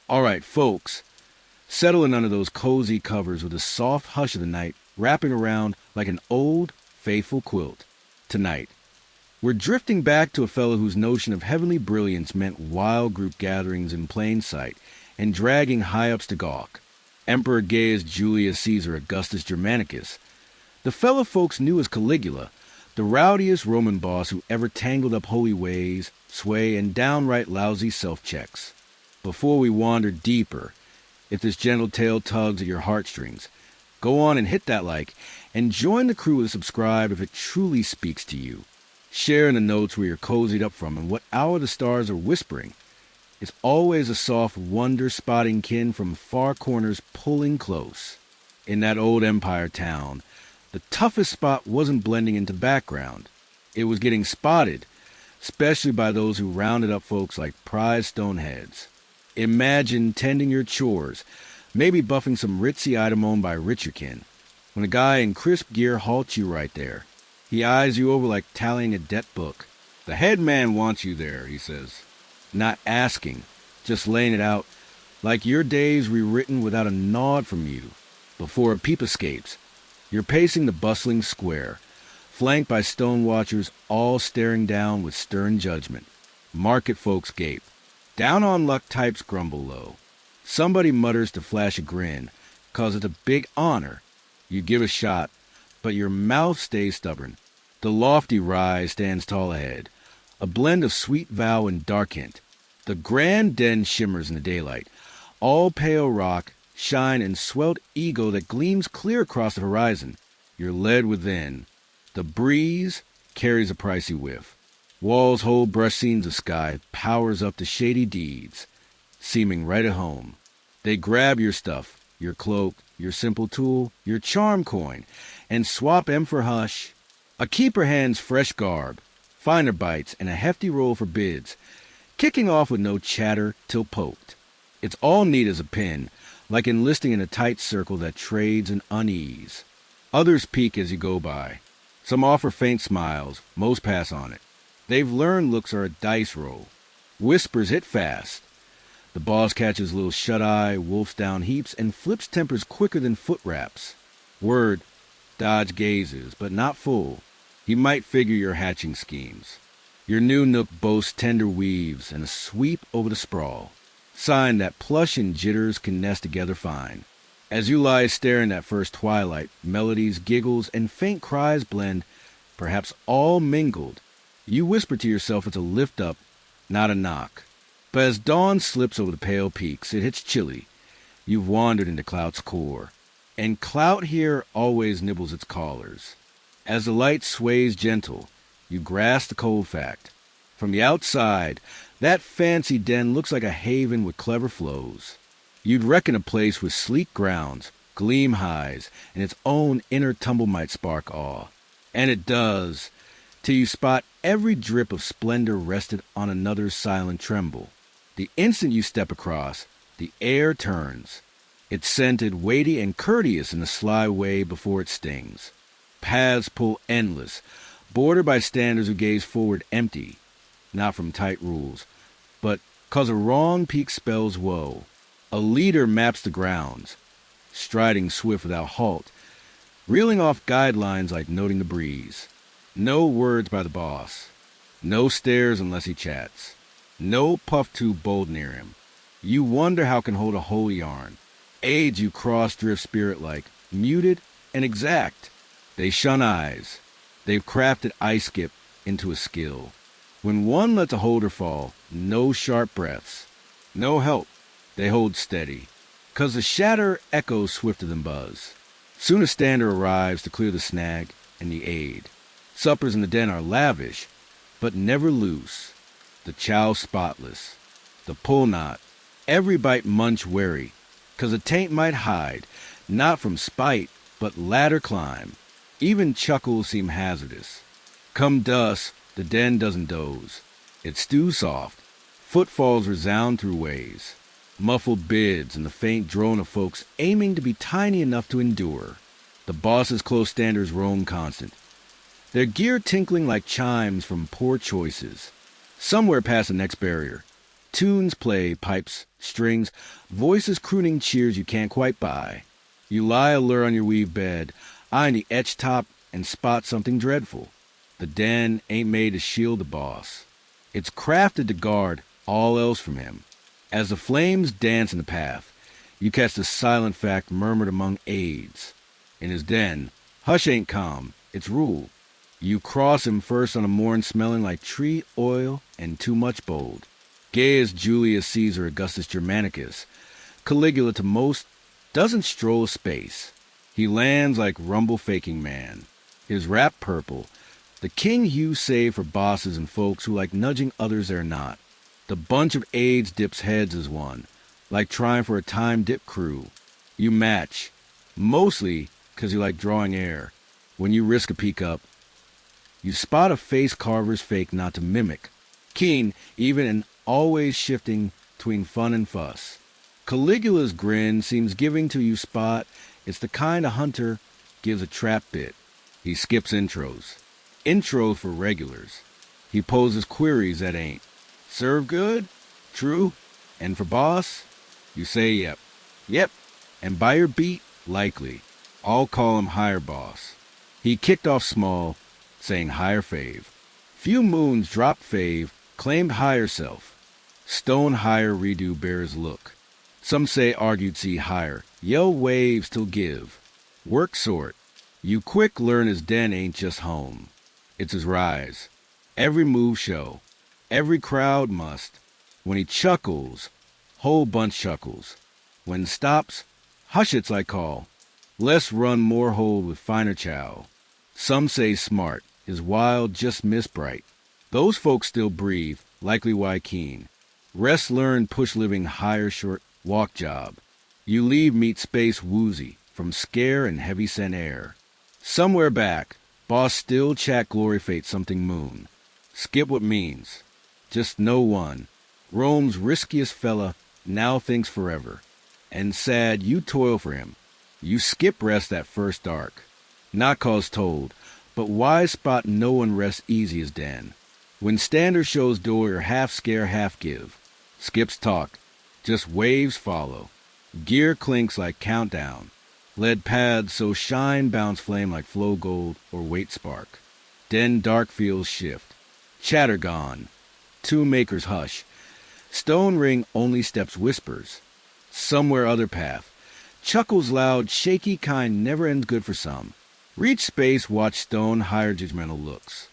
All right, folks, settling under those cozy covers with the soft hush of the night wrapping around like an old, faithful quilt. Tonight, we're drifting back to a fellow whose notion of heavenly brilliance meant wild group gatherings in plain sight and dragging high-ups to gawk. Emperor Gaius Julius Caesar Augustus Germanicus, the fellow folks knew as Caligula, the rowdiest Roman boss who ever tangled up holy ways, sway, and downright lousy self-checks. Before we wander deeper, if this gentle tale tugs at your heartstrings, go on and hit that like, and join the crew with subscribe if it truly speaks to you. Share in the notes where you're cozied up from and what hour the stars are whispering. It's always a soft wonder-spotting kin from far corners pulling close. In that old empire town, the toughest spot wasn't blending into background. It was getting spotted, especially by those who rounded up folks like prize stoneheads. Imagine tending your chores, maybe buffing some ritzy item owned by Richerkin, when a guy in crisp gear halts you right there. He eyes you over like tallying a debt book. "The head man wants you there," he says. Not asking, just laying it out, like your day's rewritten without a nod from you. Before a peep escapes, you're pacing the bustling square, flanked by stone watchers all staring down with stern judgment. Market folks gape. Down-on-luck types grumble low. Somebody mutters to flash a grin, 'cause it's a big honor. You give a shot, but your mouth stays stubborn. The lofty rye stands tall ahead, a blend of sweet vow and dark hint. The grand den shimmers in the daylight, all pale rock, shine, and swelled ego that gleams clear across the horizon. You're led within. The breeze carries a pricey whiff. Walls hold brush scenes of sky, powers up to shady deeds, seeming right at home. They grab your stuff, your cloak, your simple tool, your charm coin, and swap 'em for hush. A keeper hands fresh garb, finer bites, and a hefty roll for bids, kicking off with no chatter till poked. It's all neat as a pin, like enlisting in a tight circle that trades in unease. Others peek as you go by. Some offer faint smiles, most pass on it. They've learned looks are a dice roll. Whispers hit fast. The boss catches little shut-eye, wolfs down heaps, and flips tempers quicker than foot wraps. Word, dodge gazes, but not full. He might figure your hatching schemes. Your new nook boasts tender weaves and a sweep over the sprawl. Sign that plush and jitters can nest together fine. As you lie staring at first twilight, melodies, giggles, and faint cries blend, perhaps all mingled. You whisper to yourself it's a lift-up, not a knock. But as dawn slips over the pale peaks, it hits chilly. You've wandered into clout's core. And clout here always nibbles its callers. As the light sways gentle, you grasp the cold fact. From the outside, that fancy den looks like a haven with clever flows. You'd reckon a place with sleek grounds, gleam highs, and its own inner tumble might spark awe. And it does, till you spot every drip of splendor rested on another's silent tremble. The instant you step across, the air turns. It's scented, weighty, and courteous in a sly way before it stings. Paths pull endless, bordered by standers who gaze forward empty, not from tight rules, but 'cause a wrong peak spells woe. A leader maps the grounds, striding swift without halt, reeling off guidelines like noting the breeze. No words by the boss. No stares unless he chats. No puff too bold near him. You wonder how can hold a whole yarn. Aids you cross drift spirit-like, muted and exact. They shun eyes. They've crafted ice skip into a skill. When one lets a holder fall, no sharp breaths. No help. They hold steady. 'Cause the shatter echoes swifter than buzz. Soon a stander arrives to clear the snag and the aid. Suppers in the den are lavish, but never loose. The chow spotless. The pull knot. Every bite munch wary, 'cause a taint might hide, not from spite, but ladder climb. Even chuckles seem hazardous. Come dusk, the den doesn't doze. It stews soft. Footfalls resound through ways. Muffled bids and the faint drone of folks aiming to be tiny enough to endure. The boss's close standers roam constant. Their gear tinkling like chimes from poor choices. Somewhere past the next barrier, Tunes play, pipes, strings, voices crooning cheers you can't quite buy. You lie allure on your weave bed, eyeing the etched top and spot something dreadful. The den ain't made to shield the boss. It's crafted to guard all else from him. As the flames dance in the path, you catch the silent fact murmured among aides. In his den, hush ain't calm, it's rule. You cross him first on a morn smelling like tree oil and too much bold. Gaius Julius Caesar Augustus Germanicus, Caligula to most, doesn't stroll space. He lands like rumble-faking man. His wrap purple, the king hue save for bosses and folks who like nudging others they're not. The bunch of aides dips heads as one, like trying for a time dip crew. You match, mostly 'cause you like drawing air. When you risk a peek up, you spot a face carver's fake not to mimic. Keen, even and always shifting between fun and fuss. Caligula's grin seems giving to you spot. It's the kind a hunter gives a trap bit. He skips intros. Intros for regulars. He poses queries that ain't. Serve good? True? And for boss? You say yep. Yep. And by your beat, likely. I'll call him higher boss. He kicked off small, saying higher fave. Few moons dropped fave, claimed higher self. Stone higher redo bears look. Some say argued see higher. Yell waves till give. Work sort. You quick learn his den ain't just home. It's his rise. Every move show. Every crowd must. When he chuckles, whole bunch chuckles. When stops, hush it's I call. Less run more hold with finer chow. Some say smart, his wild just miss bright. Those folks still breathe, likely why keen. Rest learn push living higher short walk job. You leave meet space woozy from scare and heavy scent air. Somewhere back, boss still chat glory fate something moon. Skip what means. Just no one. Rome's riskiest fella now thinks forever. And sad you toil for him. You skip rest that first dark. Not cause told, but wise spot no one rests easy as Dan. When stander shows door or half scare half give. Skips talk. Just waves follow. Gear clinks like countdown. Lead pads so shine bounce flame like flow gold or weight spark. Den dark fields shift. Chatter gone. Two makers hush. Stone ring only steps whispers. Somewhere other path. Chuckles loud, shaky kind never ends good for some. Reach space, watch stone higher judgmental looks.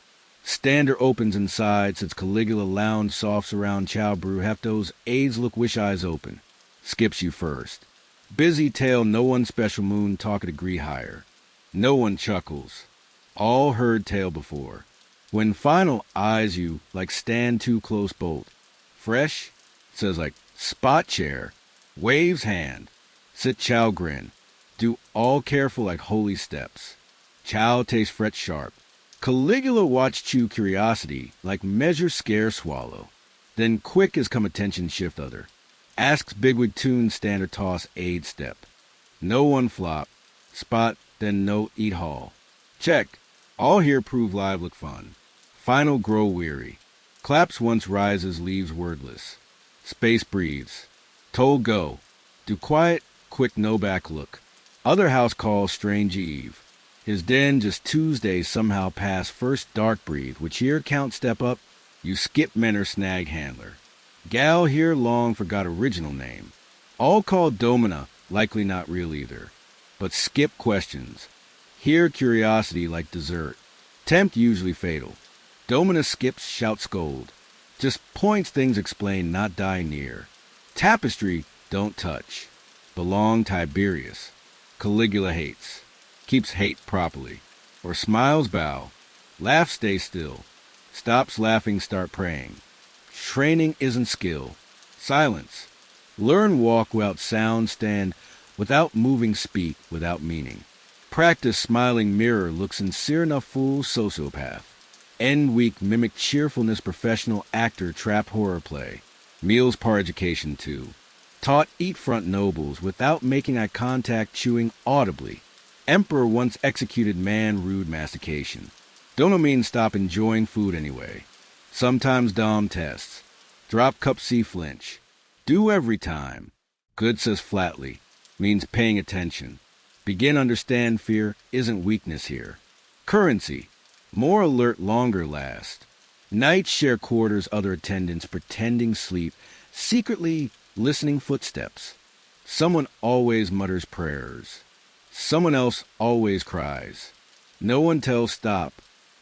Stander opens inside, since Caligula lounge softs around chow brew, have those aides look wish eyes open. Skips you first. Busy tail no one special moon talk a degree higher. No one chuckles. All heard tale before. When final eyes you like stand too close bolt. Fresh, says like spot chair. Waves hand. Sit chow grin. Do all careful like holy steps. Chow taste fret sharp. Caligula watch chew curiosity like measure scare swallow. Then quick as come attention shift other. Asks bigwig tune standard toss aid step. No one flop. Spot then no eat hall. Check. All here prove live look fun. Final grow weary. Claps once rises leaves wordless. Space breathes. Told go. Do quiet, quick no back look. Other house calls strange eve. His den just Tuesday somehow past first dark breathe, which here count step up, you skip men or snag handler. Gal here long forgot original name. All called Domina, likely not real either. But skip questions. Here curiosity like dessert. Tempt usually fatal. Domina skips shout scold. Just points things explain not die near. Tapestry don't touch. Belong Tiberius. Caligula hates. Keeps hate properly. Or smiles bow. Laugh stay still. Stops laughing start praying. Training isn't skill. Silence. Learn walk without sound stand without moving speak without meaning. Practice smiling mirror look sincere enough fool sociopath. End week mimic cheerfulness professional actor trap horror play. Meals par education too. Taught eat front nobles without making eye contact chewing audibly. Emperor once executed man rude mastication. Don't mean stop enjoying food anyway. Sometimes Dom tests. Drop cup C flinch. Do every time. Good says flatly. Means paying attention. Begin understand fear isn't weakness here. Currency. More alert longer last. Night share quarters other attendants pretending sleep, secretly listening footsteps. Someone always mutters prayers. Someone else always cries. No one tells stop.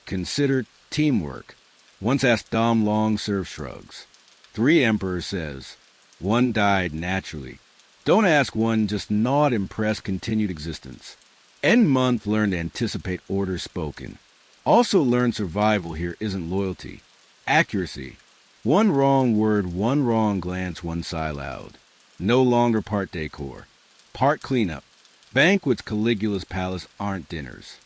Consider teamwork. Once asked Dom Long serve shrugs. 3 Emperor says, 1 died naturally. Don't ask 1, just nod impress continued existence. End month learn to anticipate orders spoken. Also learn survival here isn't loyalty. Accuracy. 1 wrong word, 1 wrong glance, 1 sigh loud. No longer part decor. Part cleanup. Banquets Caligula's palace aren't dinners.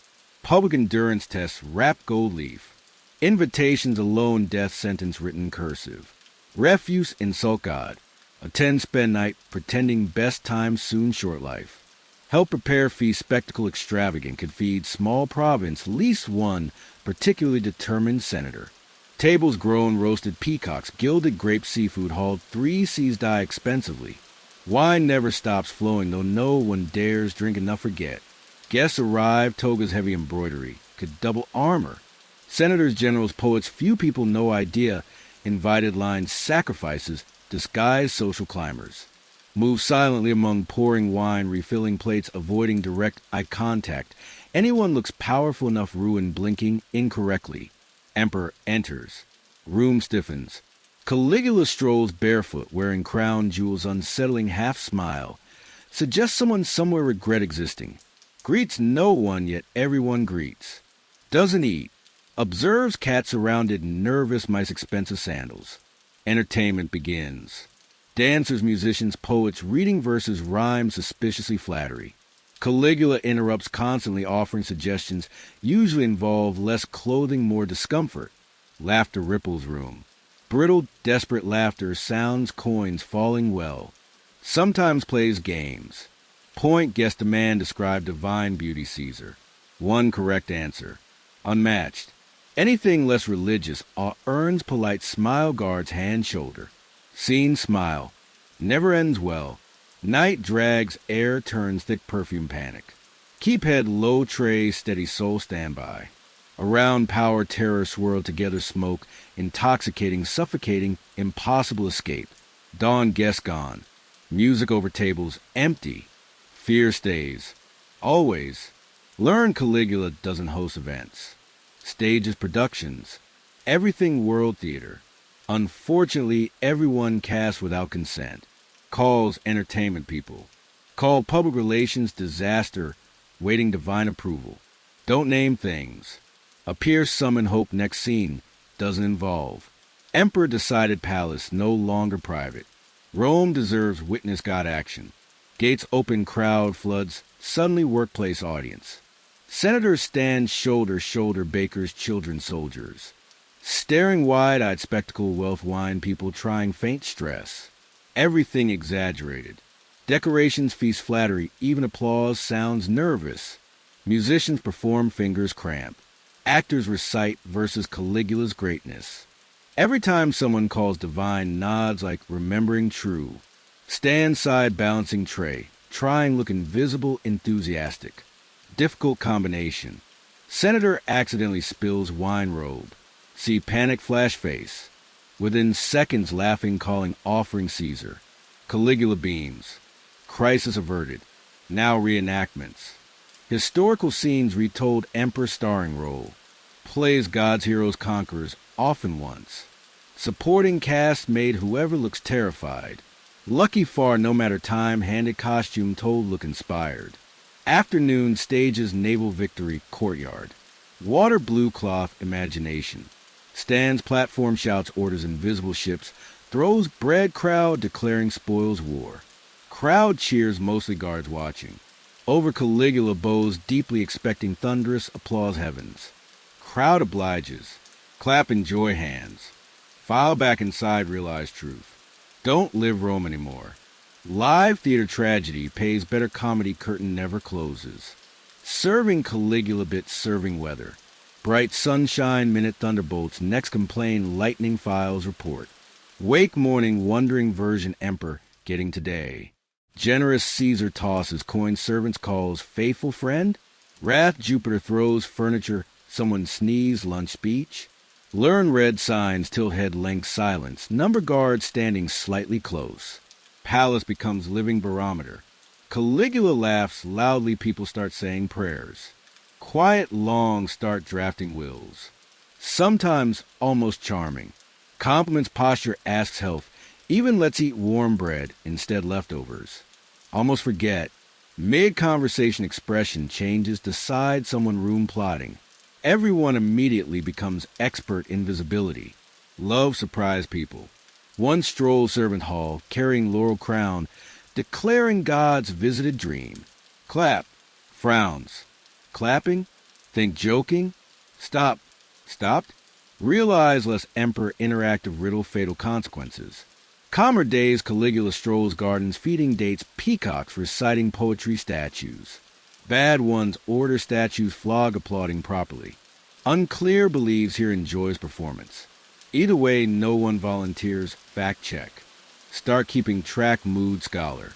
Public endurance tests wrap gold leaf. Invitations alone death sentence written cursive. Refuse insult God. Attend spend night pretending best time soon short life. Help prepare feast spectacle extravagant could feed small province least 1 particularly determined senator. Tables grown roasted peacocks, gilded grape seafood hauled 3 seas die expensively. Wine never stops flowing, though no one dares drink enough forget. Guests arrive, toga's heavy embroidery, could double armor. Senators, generals, poets, few people no idea, invited lines, sacrifices, disguised social climbers. Move silently among pouring wine, refilling plates, avoiding direct eye contact. Anyone looks powerful enough ruin blinking incorrectly. Emperor enters. Room stiffens. Caligula strolls barefoot, wearing crown jewels, unsettling half-smile. Suggests someone somewhere regret existing. Greets no one, yet everyone greets. Doesn't eat. Observes cat surrounded, nervous, mice expensive sandals. Entertainment begins. Dancers, musicians, poets, reading verses, rhyme, suspiciously flattery. Caligula interrupts constantly, offering suggestions, usually involve less clothing, more discomfort. Laughter ripples room. Brittle, desperate laughter, sounds, coins, falling well. Sometimes plays games. Point, guess demand, describe divine beauty Caesar. 1 correct answer. Unmatched. Anything less religious earns polite smile guards hand shoulder. Scene smile. Never ends well. Night drags, air turns thick perfume panic. Keep head low tray, steady soul standby. Around power, terror swirl together smoke, intoxicating, suffocating, impossible escape. Dawn guest gone. Music over tables empty. Fear stays. Always. Learn Caligula doesn't host events. Stages productions. Everything world theater. Unfortunately, everyone cast without consent. Calls entertainment people. Call public relations disaster, waiting divine approval. Don't name things. Appear summon hope next scene. Doesn't involve. Emperor decided palace no longer private. Rome deserves witness God action. Gates open, crowd floods, suddenly workplace audience. Senators stand shoulder shoulder, bakers, children, soldiers. Staring wide-eyed spectacle, wealth, wine, people trying faint stress. Everything exaggerated. Decorations feast flattery, even applause sounds nervous. Musicians perform, fingers cramp. Actors recite versus Caligula's greatness. Every time someone calls divine, nods like remembering true. Stand side balancing tray, trying look invisible, enthusiastic. Difficult combination. Senator accidentally spills wine robe. See panic flash face. Within seconds laughing, calling, offering Caesar. Caligula beams. Crisis averted. Now reenactments. Historical scenes retold, emperor starring role. Plays God's heroes conquerors, often once. Supporting cast made whoever looks terrified. Lucky far, no matter time, handed costume told look inspired. Afternoon stages naval victory, courtyard. Water blue cloth, imagination. Stands, platform, shouts, orders, invisible ships. Throws bread, crowd declaring spoils war. Crowd cheers, mostly guards watching. Over Caligula bows, deeply expecting thunderous applause heavens. Crowd obliges. Clap in joy hands. File back inside, realize truth. Don't live Rome anymore. Live theater tragedy pays better comedy curtain never closes. Serving Caligula bit serving weather. Bright sunshine, minute thunderbolts, next complain lightning files report. Wake morning, wondering version emperor getting today. Generous Caesar tosses coin servants calls faithful friend. Wrath Jupiter throws furniture, someone sneeze lunch speech. Learn red signs till head length silence, number guard standing slightly close. Palace becomes living barometer. Caligula laughs loudly, people start saying prayers. Quiet long start drafting wills. Sometimes almost charming. Compliments posture, asks health, even lets eat warm bread instead leftovers. Almost forget. Mid-conversation expression changes, decide someone room plotting. Everyone immediately becomes expert invisibility. Love surprise people. One strolls servant hall, carrying laurel crown, declaring God's visited dream. Clap. Frowns. Clapping. Think joking. Stop. Stopped. Realize less emperor interactive riddle fatal consequences. Calmer days, Caligula strolls gardens, feeding dates peacocks, reciting poetry statues. Bad ones order statues, flog applauding properly. Unclear believes here enjoys performance. Either way, no one volunteers, fact check. Start keeping track, mood scholar.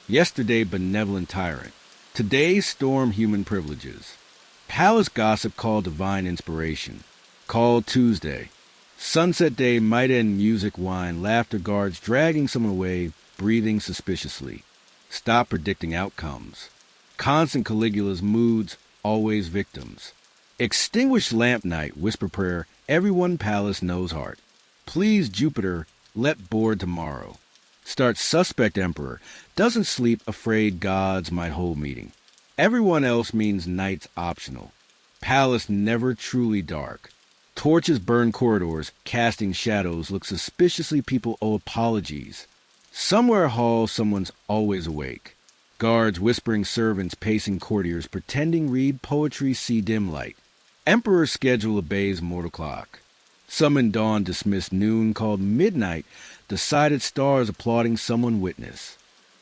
Yesterday, benevolent tyrant. Today, storm human privileges. Palace gossip called divine inspiration. Called Tuesday. Sunset day might end music, wine, laughter guards dragging someone away, breathing suspiciously. Stop predicting outcomes. Constant Caligula's moods, always victims. Extinguished lamp night, whisper prayer, everyone palace knows heart. Please Jupiter, let board tomorrow. Start suspect emperor, doesn't sleep, afraid gods might hold meeting. Everyone else means night's optional. Palace never truly dark. Torches burn corridors, casting shadows, look suspiciously, people owe apologies. Somewhere hall, someone's always awake. Guards whispering, servants pacing, courtiers pretending read poetry, see dim light. Emperor's schedule obeys mortal clock. Summoned dawn, dismissed noon, called midnight, decided stars applauding someone witness.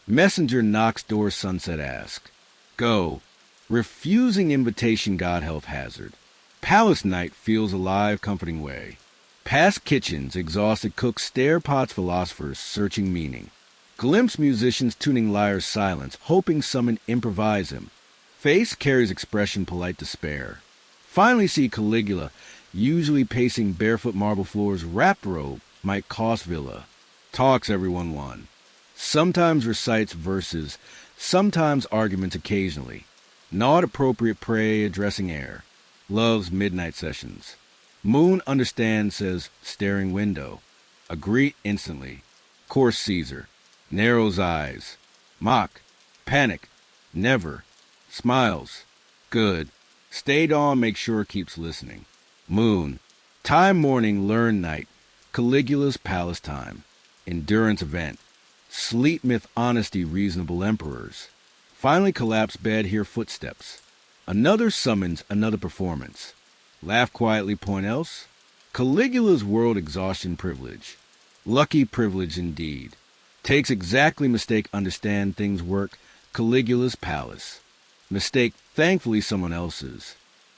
Messenger knocks door, sunset ask. Go. Refusing invitation, God health hazard. Palace night feels alive, comforting way. Past kitchens, exhausted cooks stare, pots philosophers searching meaning. Glimpse musicians tuning lyres silence, hoping someone improvise him. Face carries expression, polite despair. Finally see Caligula, usually pacing barefoot marble floors, wrapped robe, might cost villa. Talks everyone won. Sometimes recites verses, sometimes arguments occasionally. Not appropriate prey addressing air. Loves midnight sessions. Moon understands, says staring window. Agree instantly. Course Caesar. Narrows eyes. Mock. Panic. Never. Smiles. Good. Stayed on, make sure keeps listening. Moon. Time morning, learn night. Caligula's palace time. Endurance event. Sleep myth honesty reasonable emperors. Finally collapse bed, hear footsteps. Another summons, another performance. Laugh quietly, point else. Caligula's world exhaustion privilege. Lucky privilege indeed. Takes exactly mistake, understand things work. Caligula's palace. Mistake, thankfully someone else's.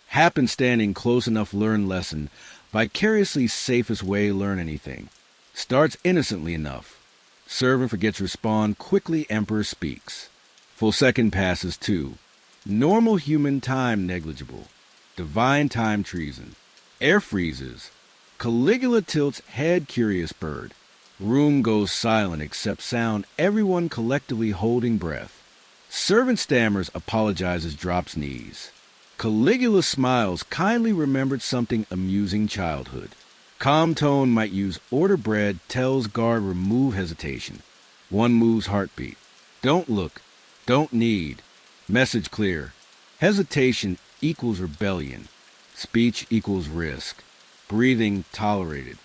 Happen standing close enough, learn lesson. Vicariously safest way, learn anything. Starts innocently enough. Servant forgets respond, quickly emperor speaks. Full second passes too. Normal human time negligible. Divine time treason. Air freezes. Caligula tilts head, curious bird. Room goes silent except sound, everyone collectively holding breath. Servant stammers, apologizes, drops knees. Caligula smiles, kindly remembered something amusing childhood. Calm tone might use order bread, tells guard remove hesitation. One moves heartbeat. Don't look. Don't need. Message clear. Hesitation equals rebellion. Speech equals risk. Breathing tolerated.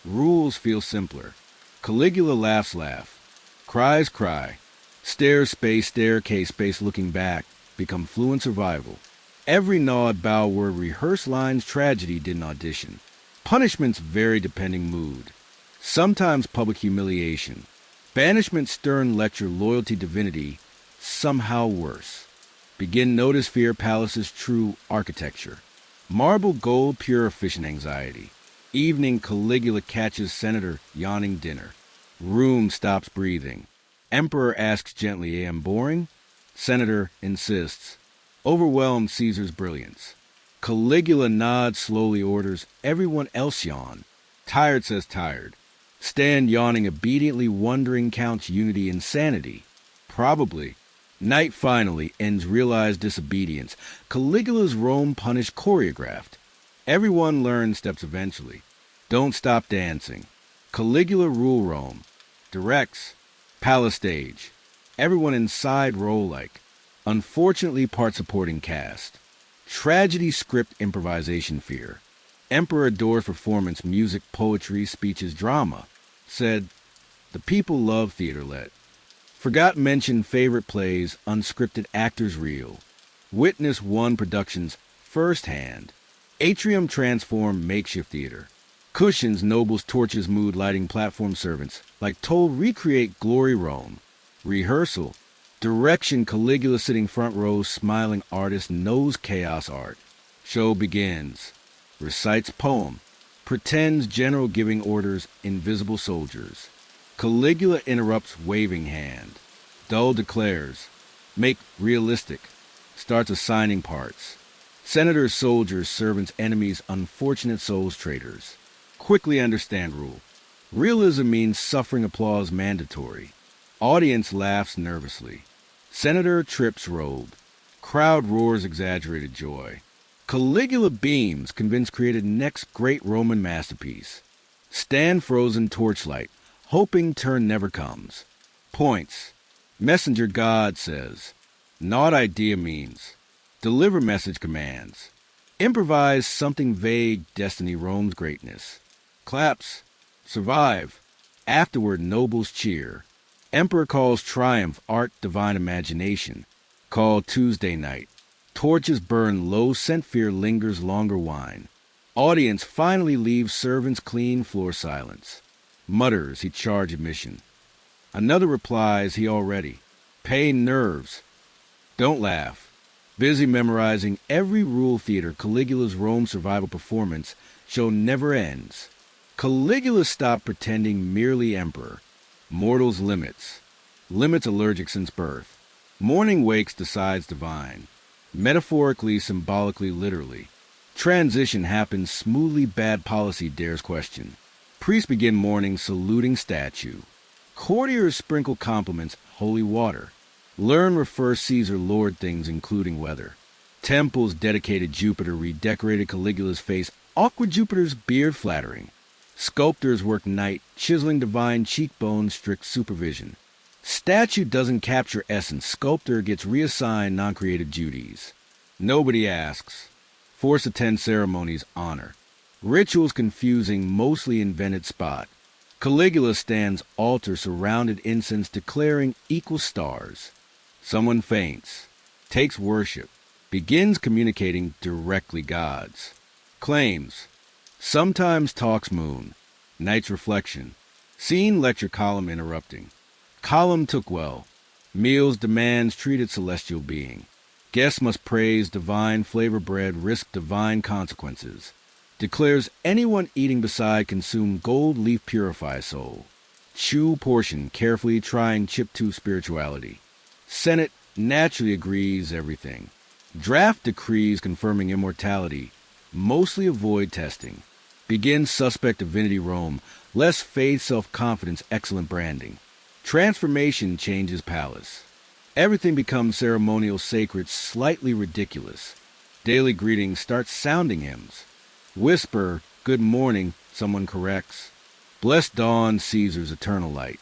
Rules feel simpler. Caligula laughs laugh. Cries cry. Stairs space, staircase space, looking back. Become fluent survival. Every nod, bow, word, rehearse lines, tragedy didn't audition. Punishments vary depending mood. Sometimes public humiliation. Banishment, stern lecture, loyalty, divinity. Somehow worse. Begin notice fear, palace's true architecture. Marble, gold, pure, efficient anxiety. Evening, Caligula catches Senator yawning dinner. Room stops breathing. Emperor asks gently, "Am boring?" Senator insists. Overwhelmed Caesar's brilliance. Caligula nods, slowly orders, "Everyone else yawn." Tired says tired. Stand yawning obediently, wondering counts unity in sanity. Probably. Night finally ends realized disobedience. Caligula's Rome punished choreographed. Everyone learns steps eventually. Don't stop dancing. Caligula rule Rome. Directs. Palace stage. Everyone inside roll like. Unfortunately, part supporting cast. Tragedy script improvisation fear. Emperor adores performance, music, poetry, speeches, drama. Said, the people love theater let. Forgot mention favorite plays, unscripted actors reel. Witness one productions firsthand. Atrium transform makeshift theater. Cushions, nobles, torches, mood, lighting, platform servants. Like told recreate glory Rome. Rehearsal. Direction, Caligula sitting front row, smiling artist, knows chaos art. Show begins. Recites poem. Pretends general giving orders, invisible soldiers. Caligula interrupts, waving hand. Dull declares. Make realistic. Starts assigning parts. Senators, soldiers, servants, enemies, unfortunate souls, traitors. Quickly understand rule. Realism means suffering applause mandatory. Audience laughs nervously. Senator trips robe. Crowd roars exaggerated joy. Caligula beams, convinced created next great Roman masterpiece. Stand frozen torchlight, hoping turn never comes. Points. Messenger God says. Not idea means. Deliver message commands. Improvise something vague, destiny Rome's greatness. Claps. Survive. Afterward nobles cheer. Emperor calls triumph, art, divine imagination. Call Tuesday night. Torches burn, low scent fear lingers longer wine. Audience finally leaves servants clean floor silence. Mutters he charge admission. Another replies he already. Pain nerves. Don't laugh. Busy memorizing every rule theater Caligula's Rome survival performance show never ends. Caligula stopped pretending merely emperor. Mortal's limits. Limits allergic since birth. Morning wakes decides divine. Metaphorically, symbolically, literally. Transition happens smoothly, bad policy dares question. Priests begin mourning, saluting statue. Courtiers sprinkle compliments, holy water. Learn refers Caesar lord things including weather. Temples dedicated Jupiter redecorated Caligula's face, awkward Jupiter's beard flattering. Sculptors work night, chiseling divine cheekbones, strict supervision. Statue doesn't capture essence, sculptor gets reassigned non-creative duties. Nobody asks. Force attend ceremonies, honor. Rituals confusing, mostly invented spot. Caligula stands altar surrounded incense declaring equal stars. Someone faints. Takes worship. Begins communicating directly gods. Claims. Sometimes talks moon. Night's reflection. Scene lecture column interrupting. Column took well. Meals demands treated celestial being. Guests must praise divine flavor bread, risk divine consequences. Declares anyone eating beside consume gold leaf purify soul. Chew portion carefully trying chip to spirituality. Senate naturally agrees everything. Draft decrees confirming immortality. Mostly avoid testing. Begins suspect divinity Rome. Less faith, self-confidence, excellent branding. Transformation changes palace. Everything becomes ceremonial, sacred, slightly ridiculous. Daily greetings start sounding hymns. Whisper, good morning, someone corrects. Blessed dawn, Caesar's eternal light.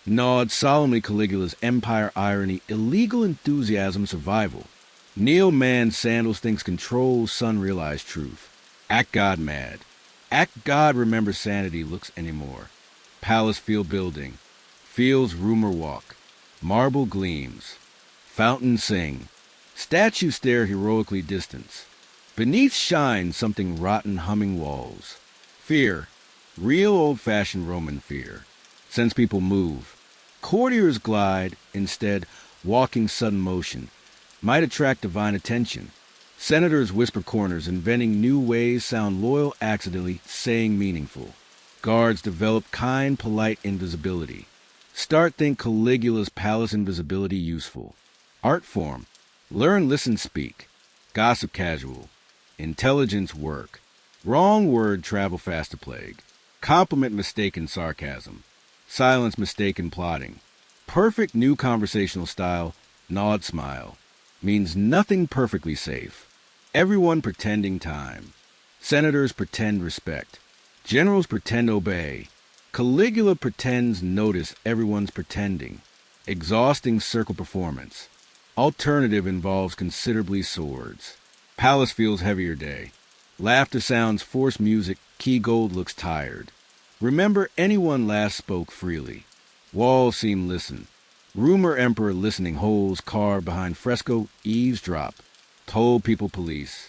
Nod solemnly Caligula's empire irony, illegal enthusiasm, survival. Kneel man sandals thinks control, sun realize truth. Act God mad. Act God remember sanity looks anymore. Palace field building. Fields rumor walk. Marble gleams. Fountain sing. Statue stare heroically distance. Beneath shine something rotten humming walls. Fear. Real old-fashioned Roman fear. Sends people move. Courtiers glide, instead, walking sudden motion. Might attract divine attention. Senators whisper corners, inventing new ways sound loyal accidentally, saying meaningful. Guards develop kind, polite invisibility. Start think Caligula's palace invisibility useful. Art form. Learn, listen, speak. Gossip casual. Intelligence work. Wrong word travel fast to plague. Compliment mistaken sarcasm. Silence mistaken plotting. Perfect new conversational style, nod smile. Means nothing perfectly safe. Everyone pretending time. Senators pretend respect. Generals pretend obey. Caligula pretends notice everyone's pretending. Exhausting circle performance. Alternative involves considerably swords. Palace feels heavier day. Laughter sounds forced music, key gold looks tired. Remember anyone last spoke freely. Walls seem listen. Rumor emperor listening holes carved behind fresco, eavesdrop. Told people police.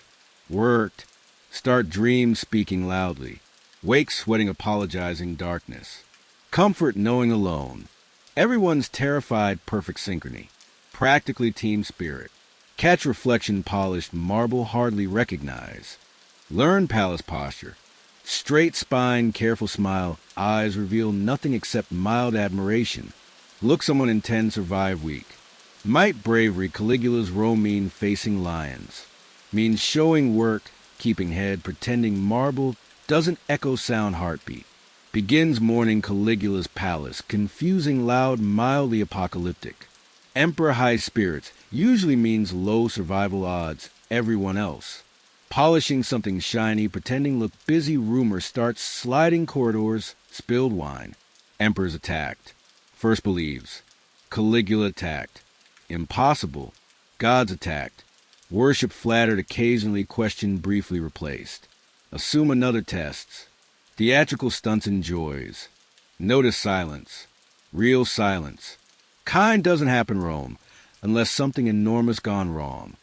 Worked. Start dreams speaking loudly. Wake sweating apologizing darkness. Comfort knowing alone. Everyone's terrified perfect synchrony. Practically team spirit. Catch reflection polished marble hardly recognize. Learn palace posture. Straight spine, careful smile, eyes reveal nothing except mild admiration. Look someone intend survive weak. Might bravery, Caligula's Rome mean facing lions. Means showing work, keeping head, pretending marble, doesn't echo sound heartbeat. Begins morning Caligula's palace, confusing loud, mildly apocalyptic. Emperor high spirits usually means low survival odds, everyone else. Polishing something shiny, pretending look busy rumor starts sliding corridors, spilled wine. Emperor's attacked. First believes. Caligula attacked. Impossible. Gods attacked. Worship flattered, occasionally questioned, briefly replaced. Assume another tests. Theatrical stunts enjoys. Notice silence. Real silence. Kind doesn't happen Rome, unless something enormous gone wrong.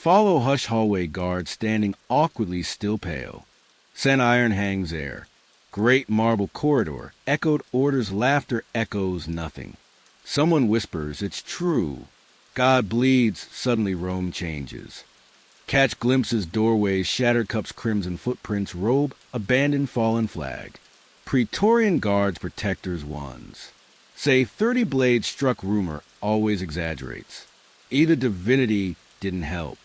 Follow hush hallway guard standing awkwardly still pale. Sent iron hangs air. Great marble corridor. Echoed orders laughter echoes nothing. Someone whispers, it's true. God bleeds, suddenly Rome changes. Catch glimpses, doorways, shattered cups, crimson footprints, robe, abandoned fallen flag. Praetorian guards, protectors, ones. Say 30 blades struck rumor, always exaggerates. Either divinity didn't help.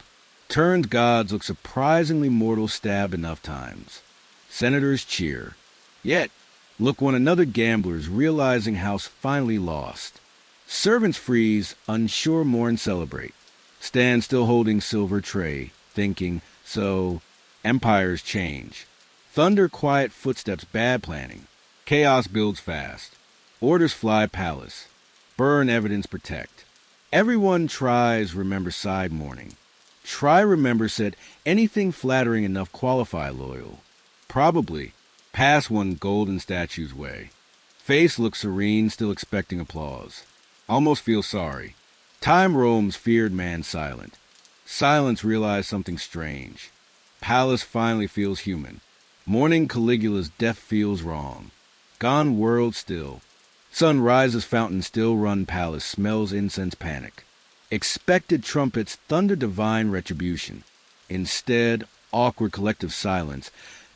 Turned gods look surprisingly mortal stabbed enough times. Senators cheer. Yet, look one another gamblers realizing house finally lost. Servants freeze, unsure mourn celebrate. Stand still holding silver tray, thinking, so, empires change. Thunder quiet footsteps bad planning. Chaos builds fast. Orders fly palace. Burn evidence protect. Everyone tries remember side mourning. Try remember said anything flattering enough qualify loyal. Probably. Pass one golden statue's way. Face looks serene, still expecting applause. Almost feel sorry. Time roams feared man silent. Silence realize something strange. Palace finally feels human. Morning Caligula's death feels wrong. Gone world still. Sun rises fountain still run palace smells incense panic. Expected trumpets thunder divine retribution. Instead, awkward collective silence.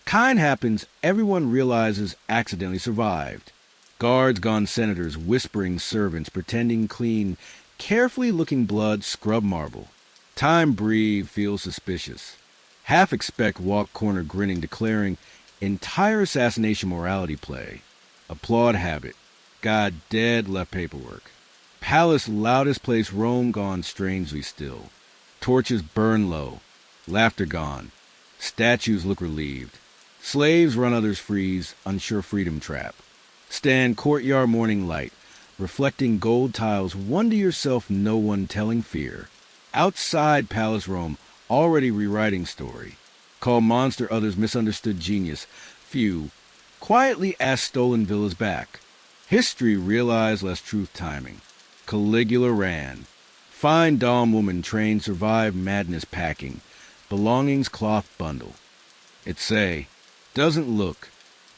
Kind happens, everyone realizes accidentally survived. Guards gone senators, whispering servants, pretending clean, carefully looking blood, scrub marble. Time breathe, feels suspicious. Half expect walk corner grinning, declaring entire assassination morality play. Applaud habit. God dead left paperwork. Palace loudest place Rome gone strangely still. Torches burn low. Laughter gone. Statues look relieved. Slaves run others freeze, unsure freedom trap. Stand courtyard morning light, reflecting gold tiles, wonder yourself no one telling fear. Outside palace Rome, already rewriting story. Call monster others misunderstood genius. Few. Quietly ask stolen villas back. History realized less truth timing. Caligula ran. Fine dawn woman trained survive madness packing. Belongings cloth bundle. It say, doesn't look.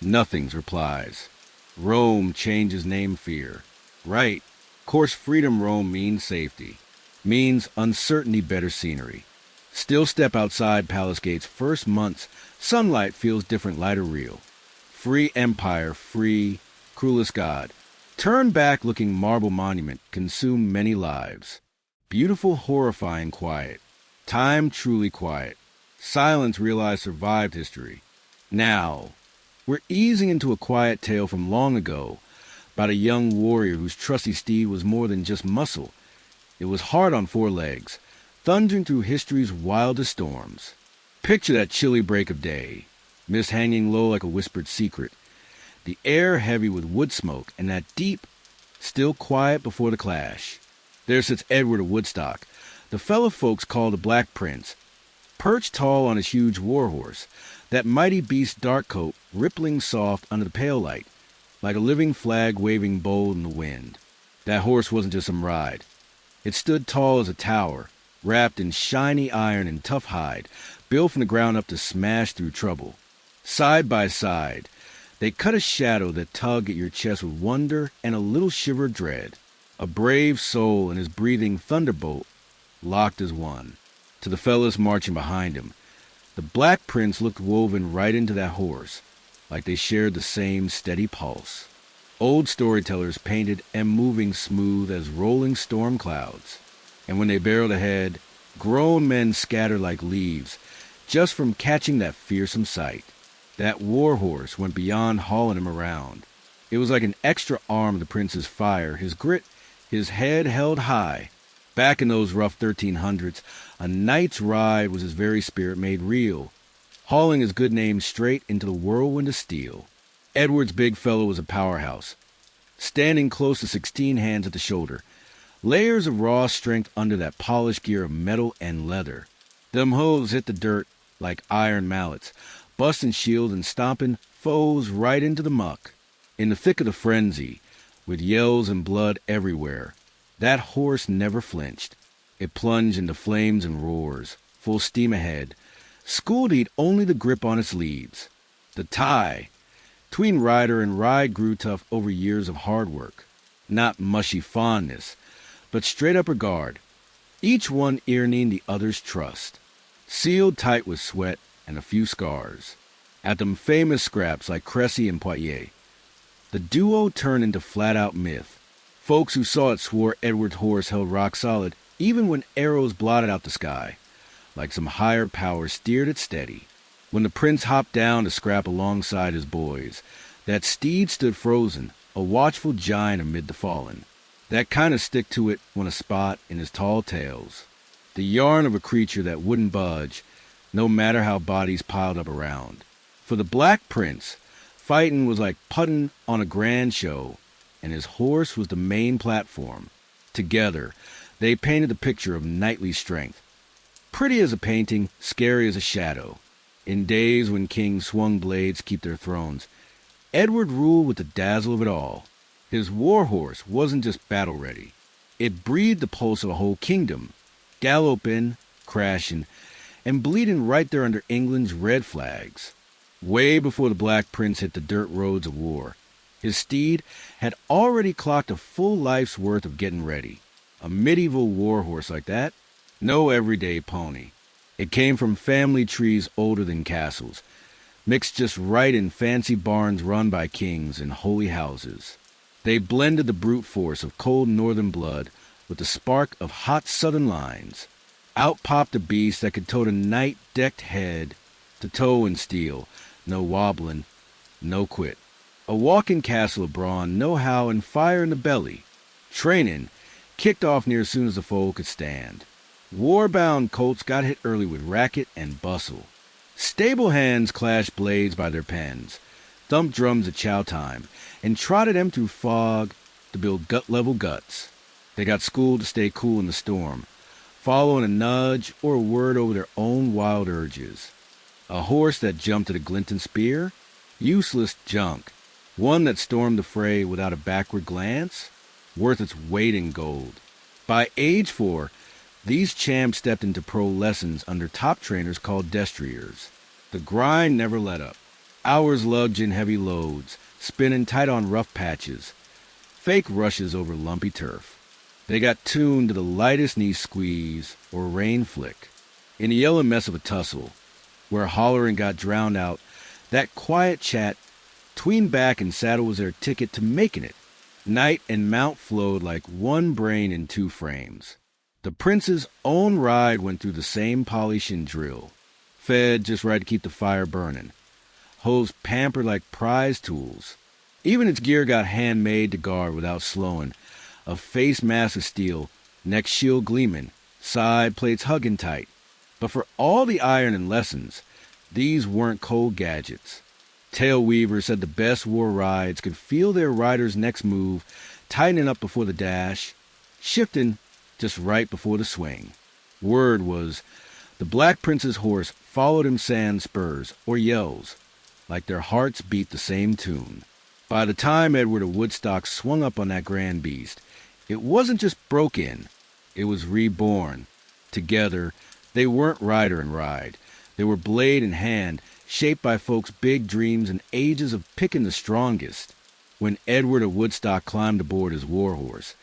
Nothing's replies. Rome changes name fear. Right. Course freedom Rome means safety. Means uncertainty better scenery. Still step outside Palace Gate's first month's sunlight feels different, light or real. Free empire, free, cruelest god. Turn back looking marble monument, consume many lives. Beautiful, horrifying, quiet. Time truly quiet. Silence realized survived history. Now, we're easing into a quiet tale from long ago about a young warrior whose trusty steed was more than just muscle. It was hard on four legs, thundering through history's wildest storms. Picture that chilly break of day, mist hanging low like a whispered secret, the air heavy with wood smoke, and that deep, still quiet before the clash. There sits Edward of Woodstock, the fellow folks call the Black Prince, perched tall on his huge warhorse, that mighty beast's dark coat rippling soft under the pale light, like a living flag waving bold in the wind. That horse wasn't just some ride. It stood tall as a tower, wrapped in shiny iron and tough hide, built from the ground up to smash through trouble. Side by side, they cut a shadow that tugged at your chest with wonder and a little shiver of dread. A brave soul and his breathing thunderbolt locked as one. To the fellows marching behind him, the Black Prince looked woven right into that horse, like they shared the same steady pulse. Old storytellers painted and moving smooth as rolling storm clouds. And when they barreled ahead, grown men scattered like leaves, just from catching that fearsome sight. That warhorse went beyond hauling him around. It was like an extra arm of the prince's fire, his grit, his head held high. Back in those rough 1300s, a knight's ride was his very spirit made real, hauling his good name straight into the whirlwind of steel. Edward's big fellow was a powerhouse, standing close to 16 hands at the shoulder, layers of raw strength under that polished gear of metal and leather. Them hooves hit the dirt like iron mallets, busting shields and stomping foes right into the muck. In the thick of the frenzy, with yells and blood everywhere, that horse never flinched. It plunged into flames and roars, full steam ahead, schooled to eat only the grip on its leads. The tie between rider and ride grew tough over years of hard work. Not mushy fondness, but straight-up regard, each one earning the other's trust. Sealed tight with sweat and a few scars. At them famous scraps like Cressy and Poitiers, the duo turned into flat-out myth. Folks who saw it swore Edward's horse held rock solid even when arrows blotted out the sky, like some higher power steered it steady. When the prince hopped down to scrap alongside his boys, that steed stood frozen, a watchful giant amid the fallen. That kind of stick-to-it won a spot in his tall tales. The yarn of a creature that wouldn't budge, no matter how bodies piled up around. For the Black Prince, fighting was like putting on a grand show, and his horse was the main platform. Together, they painted the picture of knightly strength. Pretty as a painting, scary as a shadow. In days when kings swung blades to keep their thrones, Edward ruled with the dazzle of it all. His warhorse wasn't just battle-ready. It breathed the pulse of a whole kingdom, galloping, crashing, and bleeding right there under England's red flags. Way before the Black Prince hit the dirt roads of war, his steed had already clocked a full life's worth of getting ready. A medieval warhorse like that? No everyday pony. It came from family trees older than castles, mixed just right in fancy barns run by kings and holy houses. They blended the brute force of cold northern blood with the spark of hot southern lines. Out popped a beast that could tote a knight-decked head to toe in steel, no wobbling, no quit. A walking castle of brawn, know-how, and fire in the belly. Training kicked off near as soon as the foe could stand. War-bound colts got hit early with racket and bustle. Stable hands clashed blades by their pens, thumped drums at chow time, and trotted them through fog to build gut-level guts. They got schooled to stay cool in the storm, following a nudge or a word over their own wild urges. A horse that jumped at a glinting spear? Useless junk. One that stormed the fray without a backward glance? Worth its weight in gold. By age 4, these champs stepped into pro lessons under top trainers called destriers. The grind never let up. Hours lugged in heavy loads, spinning tight on rough patches. Fake rushes over lumpy turf. They got tuned to the lightest knee squeeze or rein flick. In the yellow mess of a tussle, where hollering got drowned out, that quiet chat, tween back and saddle was their ticket to making it. Knight and mount flowed like one brain in two frames. The prince's own ride went through the same polish and drill. Fed just right to keep the fire burning. Hose pampered like prize tools. Even its gear got handmade to guard without slowing. A face mask of steel, neck shield gleaming, side plates hugging tight. But for all the iron and lessons, these weren't cold gadgets. Tail weavers said the best war rides could feel their rider's next move, tightening up before the dash, shifting just right before the swing. Word was, the Black Prince's horse followed him sans spurs or yells, like their hearts beat the same tune. By the time Edward of Woodstock swung up on that grand beast, it wasn't just broke in, it was reborn. Together, they weren't rider and ride. They were blade and hand, shaped by folks' big dreams and ages of picking the strongest. When Edward of Woodstock climbed aboard his Warhorse,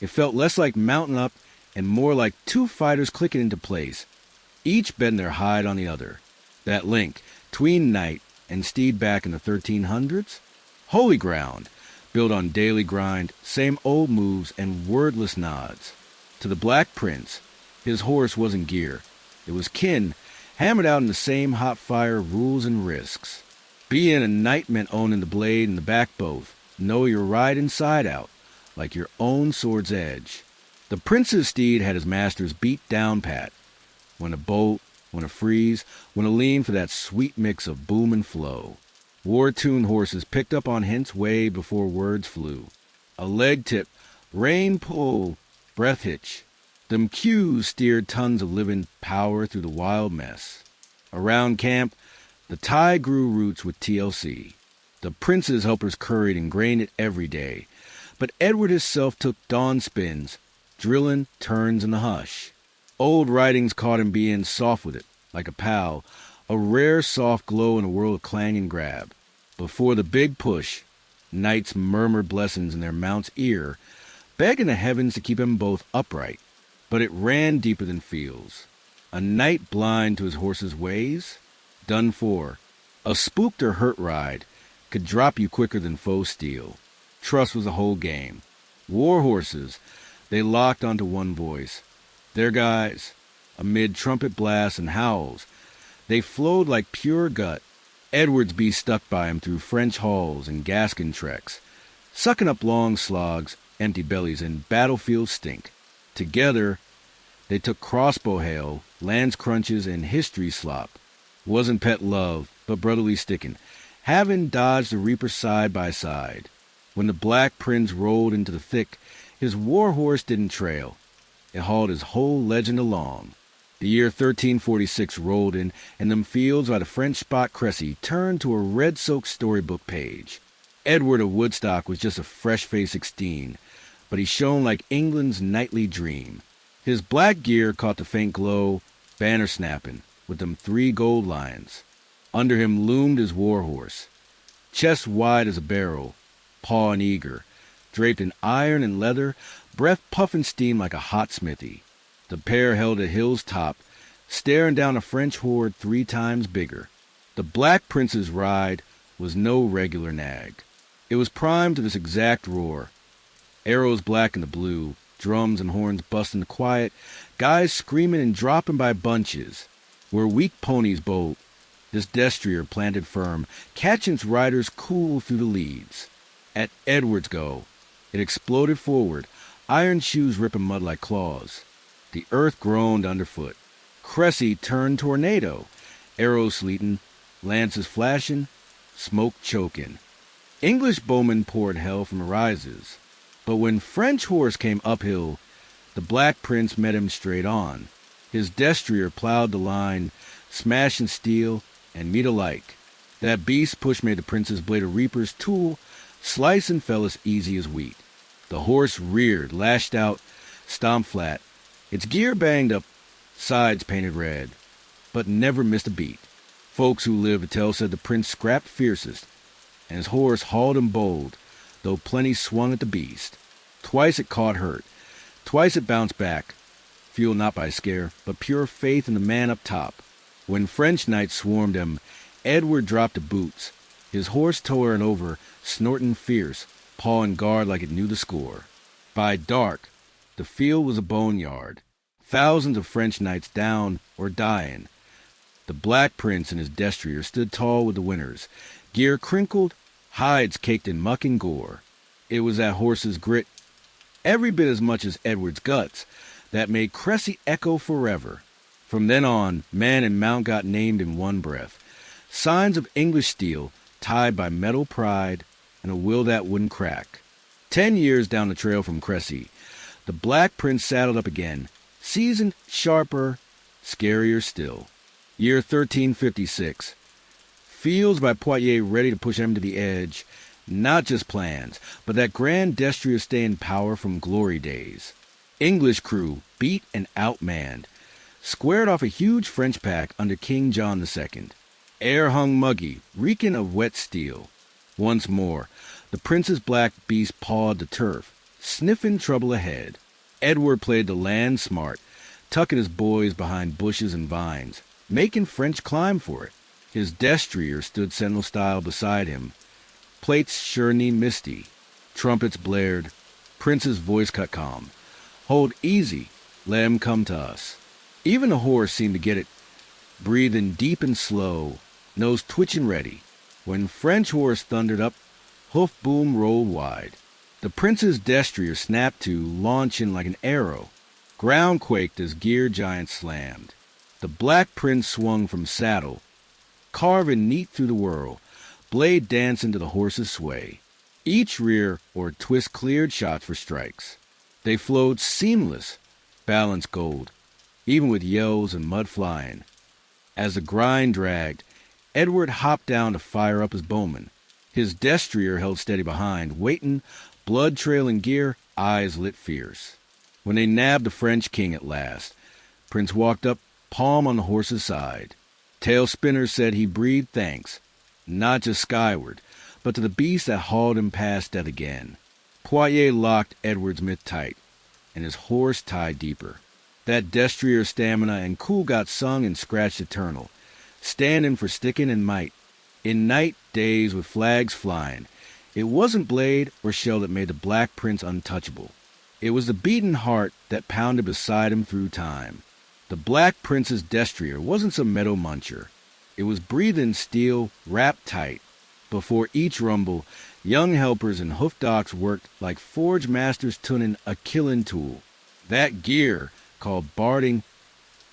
it felt less like mounting up and more like two fighters clicking into place, each betting their hide on the other. That link, tween knight and steed back in the 1300s? Holy ground, built on daily grind, same old moves and wordless nods. To the Black Prince, his horse wasn't gear. It was kin, hammered out in the same hot fire rules and risks. Being a knight meant owning the blade and the back both. Know your ride inside out, like your own sword's edge. The prince's steed had his master's beat down pat. When a bolt, when a freeze, when a lean for that sweet mix of boom and flow. War-tuned horses picked up on hints way before words flew. A leg tip, rein pull, breath hitch. Them cues steered tons of living power through the wild mess. Around camp, the tie grew roots with TLC. The prince's helpers curried and grained it every day. But Edward himself took dawn spins, drilling turns in the hush. Old writings caught him being soft with it, like a pal, a rare soft glow in a world of clang and grab. Before the big push, knights murmured blessings in their mount's ear, begging the heavens to keep them both upright. But it ran deeper than feels. A knight blind to his horse's ways? Done for. A spooked or hurt ride could drop you quicker than foe steel. Trust was the whole game. War horses, they locked onto one voice. Their guys, amid trumpet blasts and howls, they flowed like pure gut. Edward's beast stuck by him through French halls and Gascon treks, sucking up long slogs, empty bellies, and battlefield stink. Together, they took crossbow hail, lance crunches, and history slop. Wasn't pet love, but brotherly sticking, having dodged the reaper side by side. When the Black Prince rolled into the thick, his war horse didn't trail. It hauled his whole legend along. The year 1346 rolled in, and them fields by the French spot Cressy turned to a red-soaked storybook page. Edward of Woodstock was just a fresh-faced 16, but he shone like England's nightly dream. His black gear caught the faint glow, banner snapping, with them 3 gold lions. Under him loomed his Warhorse, chest wide as a barrel, paw and eager, draped in iron and leather, breath puffing steam like a hot smithy. The pair held at hill's top, staring down a French horde 3 times bigger. The Black Prince's ride was no regular nag. It was primed to this exact roar. Arrows black in the blue, drums and horns busting the quiet, guys screaming and dropping by bunches. Where weak ponies bolt, this destrier planted firm, catching its riders cool through the leads. At Edward's go, it exploded forward, iron shoes ripping mud like claws. The earth groaned underfoot. Cressy turned tornado, arrows sleeting, lances flashing, smoke choking. English bowmen poured hell from the rises. But when French horse came uphill, the Black Prince met him straight on. His destrier plowed the line, smashing steel and meat alike. That beast push made the prince's blade a reaper's tool, slice and fell as easy as wheat. The horse reared, lashed out, stomped flat. Its gear banged up, sides painted red, but never missed a beat. Folks who lived to tell said the prince scrapped fiercest, and his horse hauled him bold, though plenty swung at the beast. Twice it caught hurt, twice it bounced back, fueled not by scare, but pure faith in the man up top. When French knights swarmed him, Edward dropped to boots, his horse towering over, snorting fierce, pawing guard like it knew the score. By dark, the field was a boneyard, thousands of French knights down or dying. The Black Prince and his destrier stood tall with the winners, gear crinkled, hides caked in muck and gore. It was that horse's grit, every bit as much as Edward's guts, that made Cressy echo forever. From then on, man and mount got named in one breath. Signs of English steel, tied by metal pride and a will that wouldn't crack. 10 years down the trail from Cressy, the Black Prince saddled up again, seasoned, sharper, scarier still. Year 1356. Fields by Poitiers ready to push him to the edge. Not just plans, but that grand destrier stay in power from glory days. English crew, beat and outmanned, squared off a huge French pack under King John II. Air hung muggy, reeking of wet steel. Once more, the prince's black beast pawed the turf, sniffing trouble ahead. Edward played the land smart, tucking his boys behind bushes and vines, making French climb for it. His destrier stood sentinel style beside him. Plates sure need misty. Trumpets blared. Prince's voice cut calm. Hold easy. Let him come to us. Even the horse seemed to get it, breathing deep and slow, nose twitching ready. When French horse thundered up, hoof boom rolled wide. The prince's destrier snapped to, launching like an arrow. Ground quaked as gear giants slammed. The Black Prince swung from saddle, carving neat through the whirl, blade dancing to the horse's sway. Each rear or twist cleared shots for strikes. They flowed seamless, balanced gold, even with yells and mud flying. As the grind dragged, Edward hopped down to fire up his bowman. His destrier held steady behind, waiting, blood-trailing gear, eyes lit fierce. When they nabbed the French king at last, Prince walked up, palm on the horse's side. Tail spinner said he breathed thanks, not just skyward, but to the beast that hauled him past death again. Poitiers locked Edward's myth tight, and his horse tied deeper. That destrier stamina and cool got sung and scratched eternal, standing for sticking and might. In night days with flags flying, it wasn't blade or shell that made the Black Prince untouchable. It was the beating heart that pounded beside him through time. The Black Prince's destrier wasn't some meadow muncher. It was breathing steel, wrapped tight. Before each rumble, young helpers and hoof docks worked like forge masters tuning a killing tool. That gear, called barding,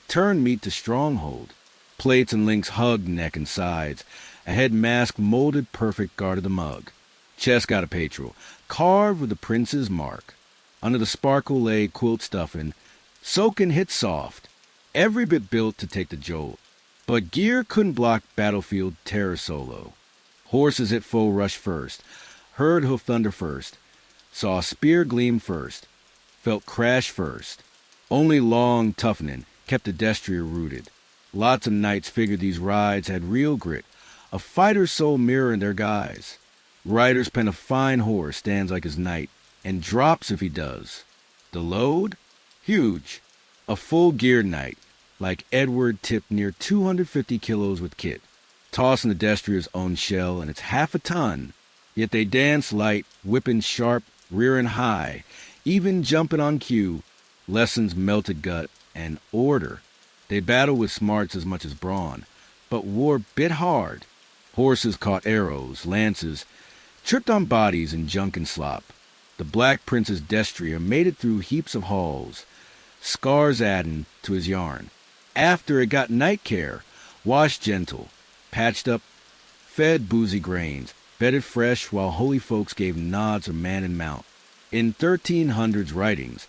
turned meat to stronghold. Plates and links hugged neck and sides. A head mask molded perfect guarded the mug. Chest got a patral, carved with the prince's mark. Under the sparkle lay quilt stuffing, soaking hit soft, every bit built to take the jolt. But gear couldn't block battlefield terror solo. Horses hit foe rush first, heard hoof thunder first, saw spear gleam first, felt crash first. Only long toughening kept the destrier rooted. Lots of knights figured these rides had real grit, a fighter's soul mirroring their guise. Riders pen a fine horse stands like his knight, and drops if he does. The load? Huge. A full-geared knight, like Edward, tipped near 250 kilos with kit, tossing the destrier's own shell, and it's half a ton. Yet they dance light, whipping sharp, rearing high, even jumping on cue, lessons melted gut, and order. They battle with smarts as much as brawn, but war bit hard. Horses caught arrows, lances, tripped on bodies and junk and slop. The Black Prince's destrier made it through heaps of halls, scars adding to his yarn. After it got night care, washed gentle, patched up, fed boozy grains, bedded fresh while holy folks gave nods of man and mount. In 1300s writings,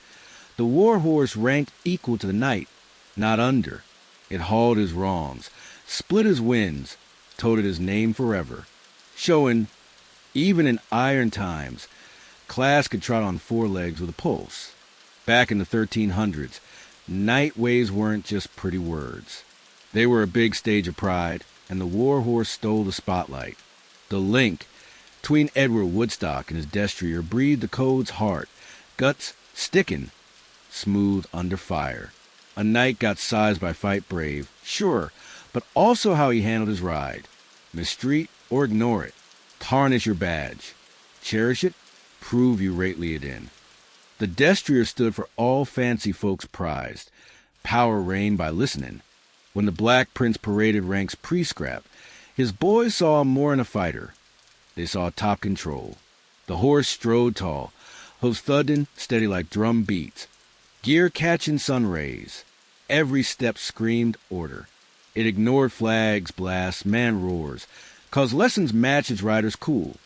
the Warhorse ranked equal to the knight, not under. It hauled his wrongs, split his wins, toted his name forever, showing, even in iron times, class could trot on four legs with a pulse. Back in the 1300s, night ways weren't just pretty words. They were a big stage of pride, and the Warhorse stole the spotlight. The link between Edward Woodstock and his destrier breathed the code's heart, guts sticking, smooth under fire. A knight got sized by fight brave, sure, but also how he handled his ride. Mistreat or ignore it. Tarnish your badge. Cherish it. Prove you rightly it in. The destrier stood for all fancy folks prized. Power reigned by listening. When the Black Prince paraded ranks pre-scrap, his boys saw more in a fighter. They saw top control. The horse strode tall, hoofs thudding steady like drum beats, gear catching sun rays. Every step screamed order. It ignored flags, blasts, man roars, 'cause lessons matched its riders cool.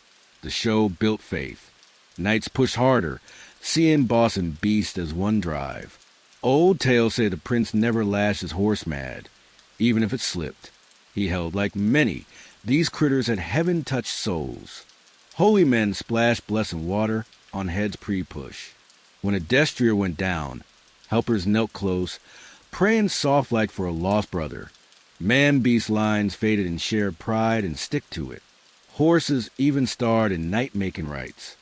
The show built faith. Knights pushed harder, seeing boss and beast as one drive. Old tales say the prince never lashed his horse mad, even if it slipped. He held, like many, these critters had heaven-touched souls. Holy men splashed blessing water on heads pre-push. When a destrier went down, helpers knelt close, praying soft-like for a lost brother. Man-beast lines faded in shared pride and stick to it. Horses even starred in night-making rites.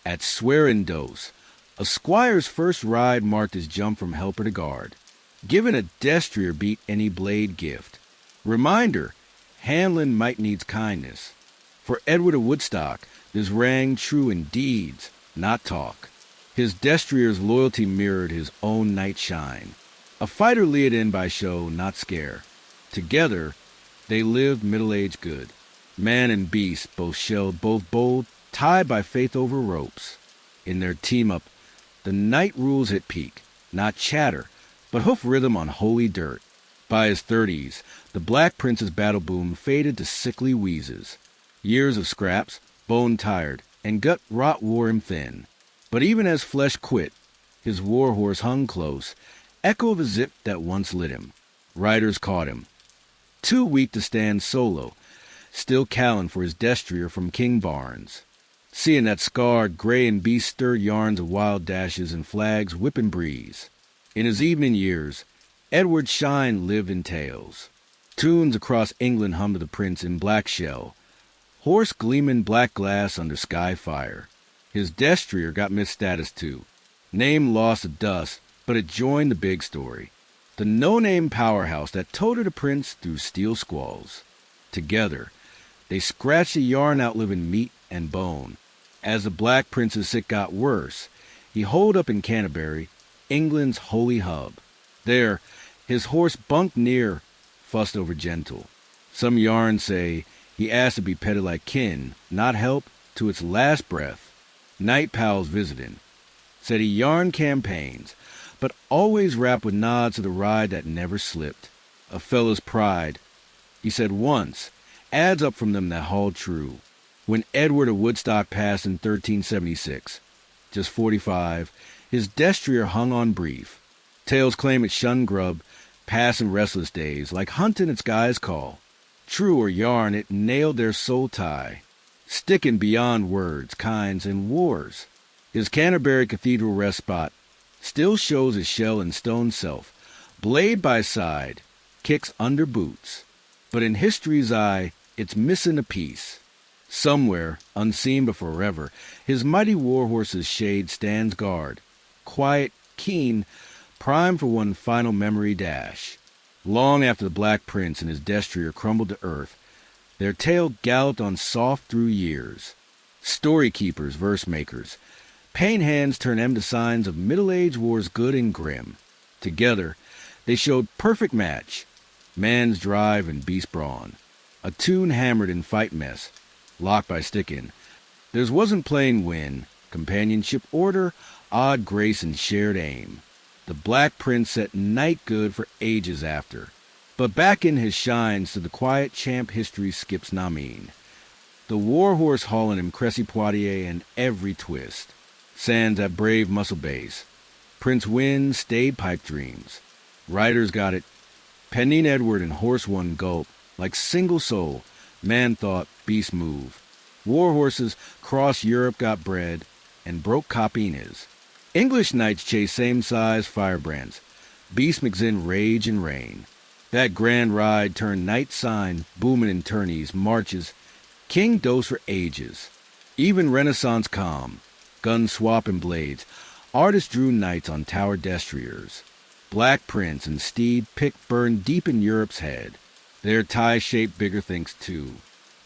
At swearing dose, a squire's first ride marked his jump from helper to guard. Giving a destrier beat any blade gift. Reminder, handling might needs kindness. For Edward of Woodstock, this rang true in deeds, not talk. His destrier's loyalty mirrored his own knight shine. A fighter led in by show, not scare. Together, they lived middle-aged good. Man and beast both shelled, both bold, tied by faith over ropes. In their team-up, the knight rules hit peak, not chatter, but hoof rhythm on holy dirt. By his 30s, the Black Prince's battle boom faded to sickly wheezes. Years of scraps, bone-tired, and gut-rot wore him thin. But even as flesh quit, his warhorse hung close, echo of a zip that once lit him. Riders caught him. Too weak to stand solo, still calling for his destrier from King Barnes. Seeing that scarred gray and beast stirred yarns of wild dashes and flags whipping breeze. In his evening years, Edward Shine lived in tales. Tunes across England hummed the prince in black shell. Horse gleaming black glass under sky fire. His destrier got myth status too. Name lost to dust, but it joined the big story. The no-name powerhouse that toted a prince through steel squalls. Together, they scratched a yarn outliving meat and bone. As the Black Prince's sick got worse, he holed up in Canterbury, England's holy hub. There, his horse bunked near, fussed over gentle. Some yarns say he asked to be petted like kin, not help, to its last breath. Night pals visiting. Said he yarned campaigns, but always rapped with nods to the ride that never slipped. A fellow's pride. He said once, adds up from them that hauled true. When Edward of Woodstock passed in 1376, just 45, his destrier hung on brief. Tales claim it shunned grub, passing restless days, like hunting its guy's call. True or yarn, it nailed their soul tie, sticking beyond words, kinds, and wars. His Canterbury Cathedral rest spot still shows his shell and stone self, blade by side, kicks under boots. But in history's eye, it's missing a piece. Somewhere, unseen but forever, his mighty warhorse's shade stands guard, quiet, keen, primed for one final memory dash. Long after the Black Prince and his destrier crumbled to earth, their tale galloped on soft through years. Story keepers, verse makers, paint hands turn them to signs of middle-age wars good and grim. Together, they showed perfect match, man's drive and beast brawn. A tune hammered in fight mess, locked by stickin'. Theirs wasn't plain win, companionship order, odd grace and shared aim. The Black Prince set night good for ages after. But back in his shines to the quiet champ history skips Namine. The warhorse hauling him Cressy Poitiers in every twist. Sands that brave muscle base. Prince Wind stayed pipe dreams. Riders got it. Pennine Edward and horse one gulp, like single soul, man thought, beast move. Warhorses cross Europe got bred and broke Copinas. English knights chase same-size firebrands. Beast mix in rage and rain. That grand ride turned night sign, booming in tourneys, marches, king dose for ages. Even Renaissance calm, gun swapping blades, artists drew knights on tower destriers. Black Prince and steed picked burned deep in Europe's head. Their tie-shaped bigger thinks too.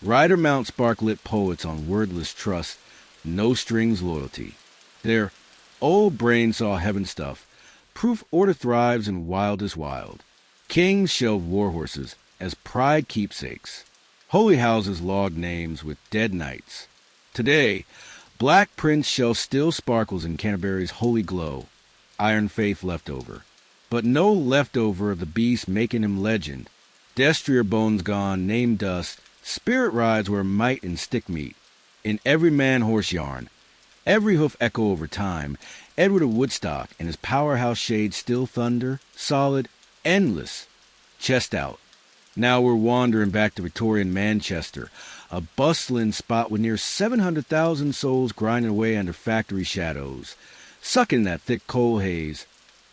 Rider mount spark-lit poets on wordless trust, no strings loyalty. Their old brain saw heaven stuff, proof order thrives in wildest wild. Kings shelved warhorses as pride keepsakes. Holy houses logged names with dead knights. Today, Black Prince shell still sparkles in Canterbury's holy glow. Iron faith leftover. But no leftover of the beast making him legend. Destrier bones gone, name dust, spirit rides where might and stick meet. In every man horse yarn, every hoof echo over time, Edward of Woodstock and his powerhouse shade still thunder, solid, endless, chest out. Now we're wandering back to Victorian Manchester, a bustling spot with near 700,000 souls grinding away under factory shadows, sucking that thick coal haze,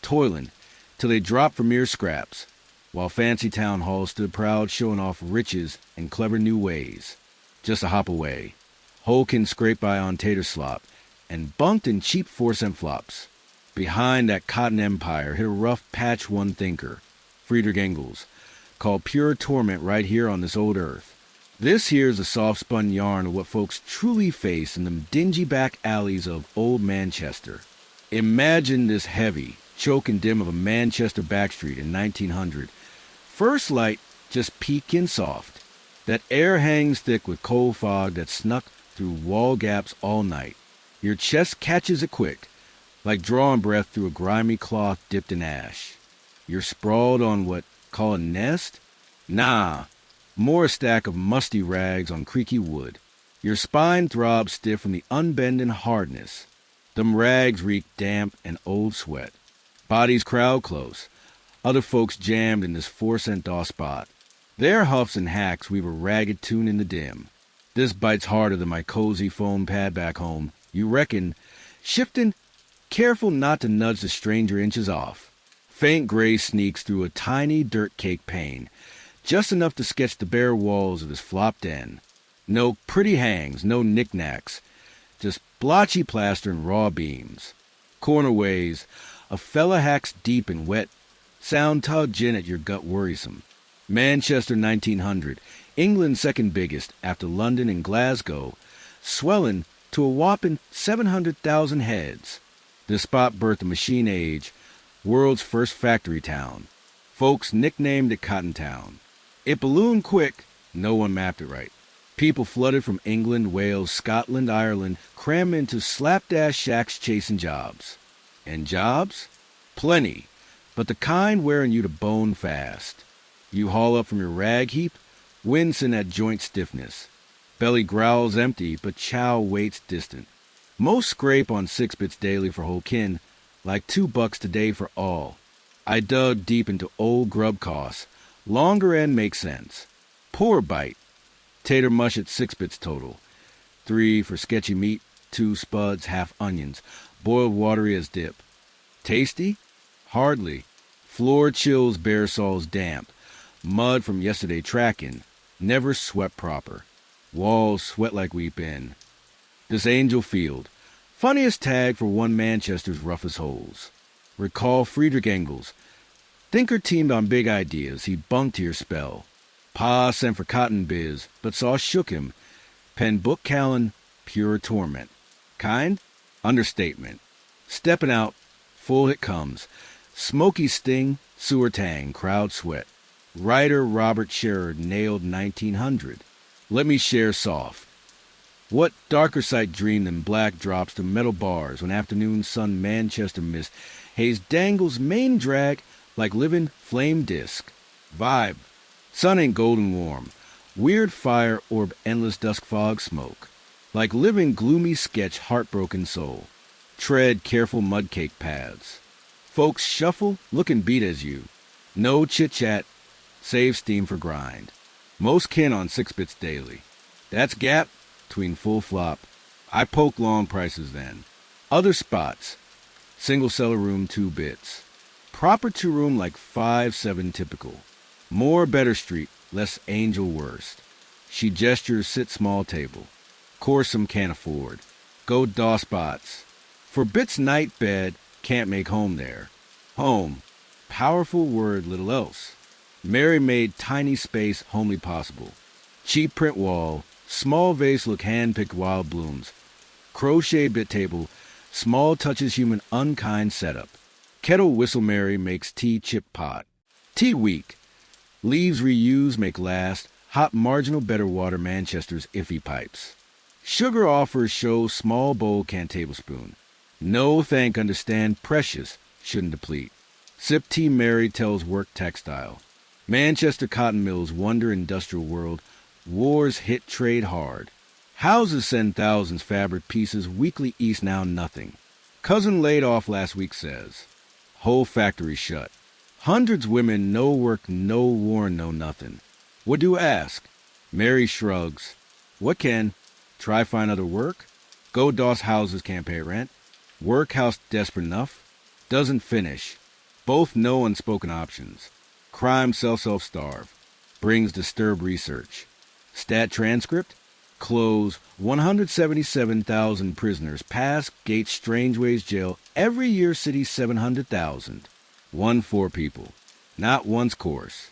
toiling till they drop for mere scraps, while fancy town halls stood proud showing off riches and clever new ways. Just a hop away, Holkin scraped by on tater slop, and bunked in cheap 4-cent flops. Behind that cotton empire hit a rough patch one thinker, Friedrich Engels, called pure torment right here on this old earth. This here's a soft-spun yarn of what folks truly face in them dingy back alleys of old Manchester. Imagine this heavy, choking dim of a Manchester backstreet in 1900. First light just peeking soft. That air hangs thick with coal fog that snuck through wall gaps all night. Your chest catches it quick, like drawing breath through a grimy cloth dipped in ash. You're sprawled on what, call a nest? Nah, more a stack of musty rags on creaky wood. Your spine throbs stiff from the unbending hardness. Them rags reek damp and old sweat. Bodies crowd close. Other folks jammed in this 4-cent DOS spot. Their huffs and hacks weave a ragged tune in the dim. This bites harder than my cozy foam pad back home. You reckon, shifting, careful not to nudge the stranger inches off. Faint gray sneaks through a tiny dirt cake pane, just enough to sketch the bare walls of this flopped den. No pretty hangs, no knickknacks, just blotchy plaster and raw beams. Cornerways, a fella hacks deep and wet, sound tugged in at your gut worrisome. Manchester 1900, England's second biggest after London and Glasgow, swelling to a whopping 700,000 heads. This spot birthed the machine age, world's first factory town. Folks nicknamed it Cotton Town. It ballooned quick, no one mapped it right. People flooded from England, Wales, Scotland, Ireland, crammed into slapdash shacks chasing jobs. And jobs? Plenty, but the kind wearing you to bone fast. You haul up from your rag heap, wincing at joint stiffness. Belly growls empty, but chow waits distant. Most scrape on 6 bits daily for whole kin, like $2 today for all. I dug deep into old grub costs. Longer end makes sense. Poor bite. Tater mush at 6 bits total. 3 for sketchy meat, 2 spuds, half onions. Boiled watery as dip. Tasty? Hardly. Floor chills bare soles damp. Mud from yesterday tracking. Never swept proper. Walls sweat like weep in. This Angel Field. Funniest tag for one Manchester's roughest holes. Recall Friedrich Engels. Thinker teamed on big ideas. He bunked to your spell. Pa sent for cotton biz, but saw shook him. Penned book Callan, pure torment. Kind? Understatement. Stepping out, full hit comes. Smoky sting, sewer tang, crowd sweat. Writer Robert Sherrod nailed 1900. Let me share soft. What darker sight dreamed than black drops to metal bars when afternoon sun Manchester mist haze dangles main drag like living flame disc. Vibe. Sun ain't golden warm. Weird fire orb endless dusk fog smoke. Like living gloomy sketch heartbroken soul. Tread careful mud cake paths. Folks shuffle, look and beat as you. No chit-chat, save steam for grind. Most kin on 6 bits daily. That's gap between full flop. I poke long prices then. Other spots. Single cellar room 2 bits. Proper 2 room like 5-7 typical. More better street, less angel worst. She gestures sit small table. Course some can't afford. Go DOS spots. For bits night bed, can't make home there. Home. Powerful word, little else. Mary made tiny space homely possible. Cheap print wall, small vase look hand-picked wild blooms. Crochet bit table, small touches human unkind setup. Kettle whistle Mary makes tea chip pot. Tea weak. Leaves reuse make last. Hot marginal better water Manchester's iffy pipes. Sugar offers show small bowl can't tablespoon. No thank understand precious shouldn't deplete. Sip tea Mary tells work textile. Manchester cotton mills wonder industrial world. Wars hit trade hard. Houses send thousands fabric pieces weekly east now nothing. Cousin laid off last week says. Whole factory shut. Hundreds women no work no warn no nothing. What do you ask? Mary shrugs. What can? Try find other work? Go DOS houses can't pay rent. Workhouse desperate enough. Doesn't finish. Both no unspoken options. Crime self-starve. Brings disturbed research. Stat transcript? Close 177,000 prisoners pass Gates Strangeways jail every year city 700,000. 1-4 people. Not once course.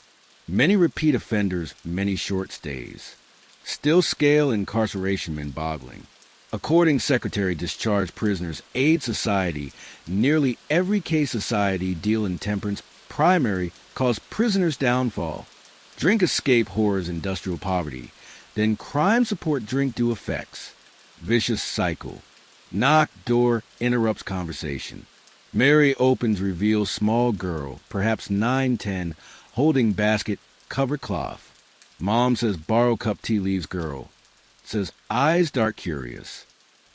Many repeat offenders, many short stays. Still scale incarceration men boggling. According Secretary discharged prisoners aid society, nearly every case society deal in temperance primary cause prisoners downfall. Drink escape horrors industrial poverty. Then crime support drink do effects. Vicious cycle. Knock door interrupts conversation. Mary opens reveals small girl, perhaps 9-10, holding basket covered cloth. Mom says borrow cup tea leaves girl. Says eyes dark curious.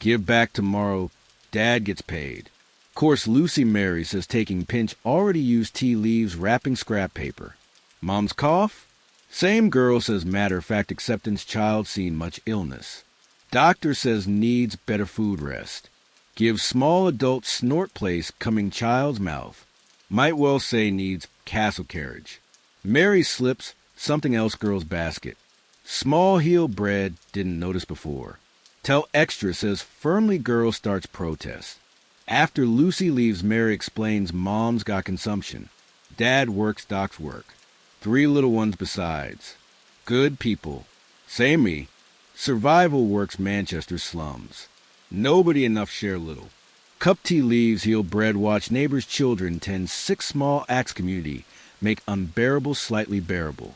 Give back tomorrow. Dad gets paid. Course Lucy Mary says taking pinch already used tea leaves wrapping scrap paper. Mom's cough? Same girl says matter-of-fact acceptance child seen much illness. Doctor says needs better food rest. Gives small adult snort place coming child's mouth. Might well say needs castle carriage. Mary slips something else girl's basket. Small heel bread didn't notice before. Tell extra says firmly girl starts protest. After Lucy leaves Mary explains mom's got consumption. Dad works doc's work. 3 little ones besides. Good people. Say me. Survival works Manchester slums. Nobody enough share little. Cup tea leaves heal bread watch neighbors' children tend 6 small acts community make unbearable slightly bearable.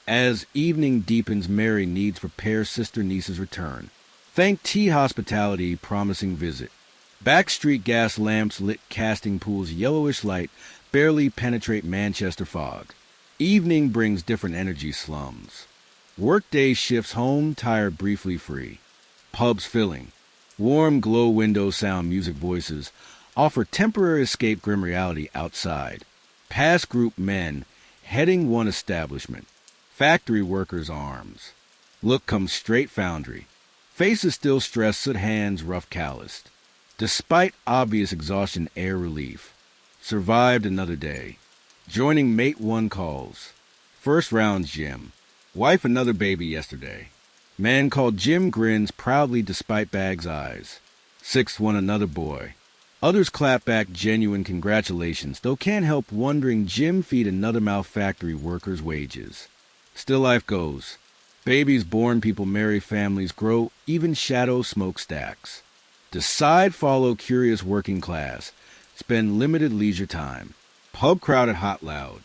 As evening deepens Mary needs prepare sister niece's return. Thank tea hospitality promising visit. Backstreet gas lamps lit casting pools yellowish light barely penetrate Manchester fog. Evening brings different energy slums. Workday shifts home, tired briefly free. Pubs filling. Warm glow windows sound music voices. Offer temporary escape grim reality outside. Past group men, heading one establishment. Factory workers' arms. Look comes straight foundry. Faces still stressed, soot hands rough calloused. Despite obvious exhaustion, air relief. Survived another day. Joining mate 1 calls. First round's Jim. Wife another baby yesterday. Man called Jim grins proudly despite bag's eyes. 6th one another boy. Others clap back genuine congratulations, though can't help wondering Jim feed another mouth factory workers' wages. Still life goes. Babies born, people marry, families grow, even shadow smoke stacks. Decide follow curious working class. Spend limited leisure time. Pub crowded hot loud.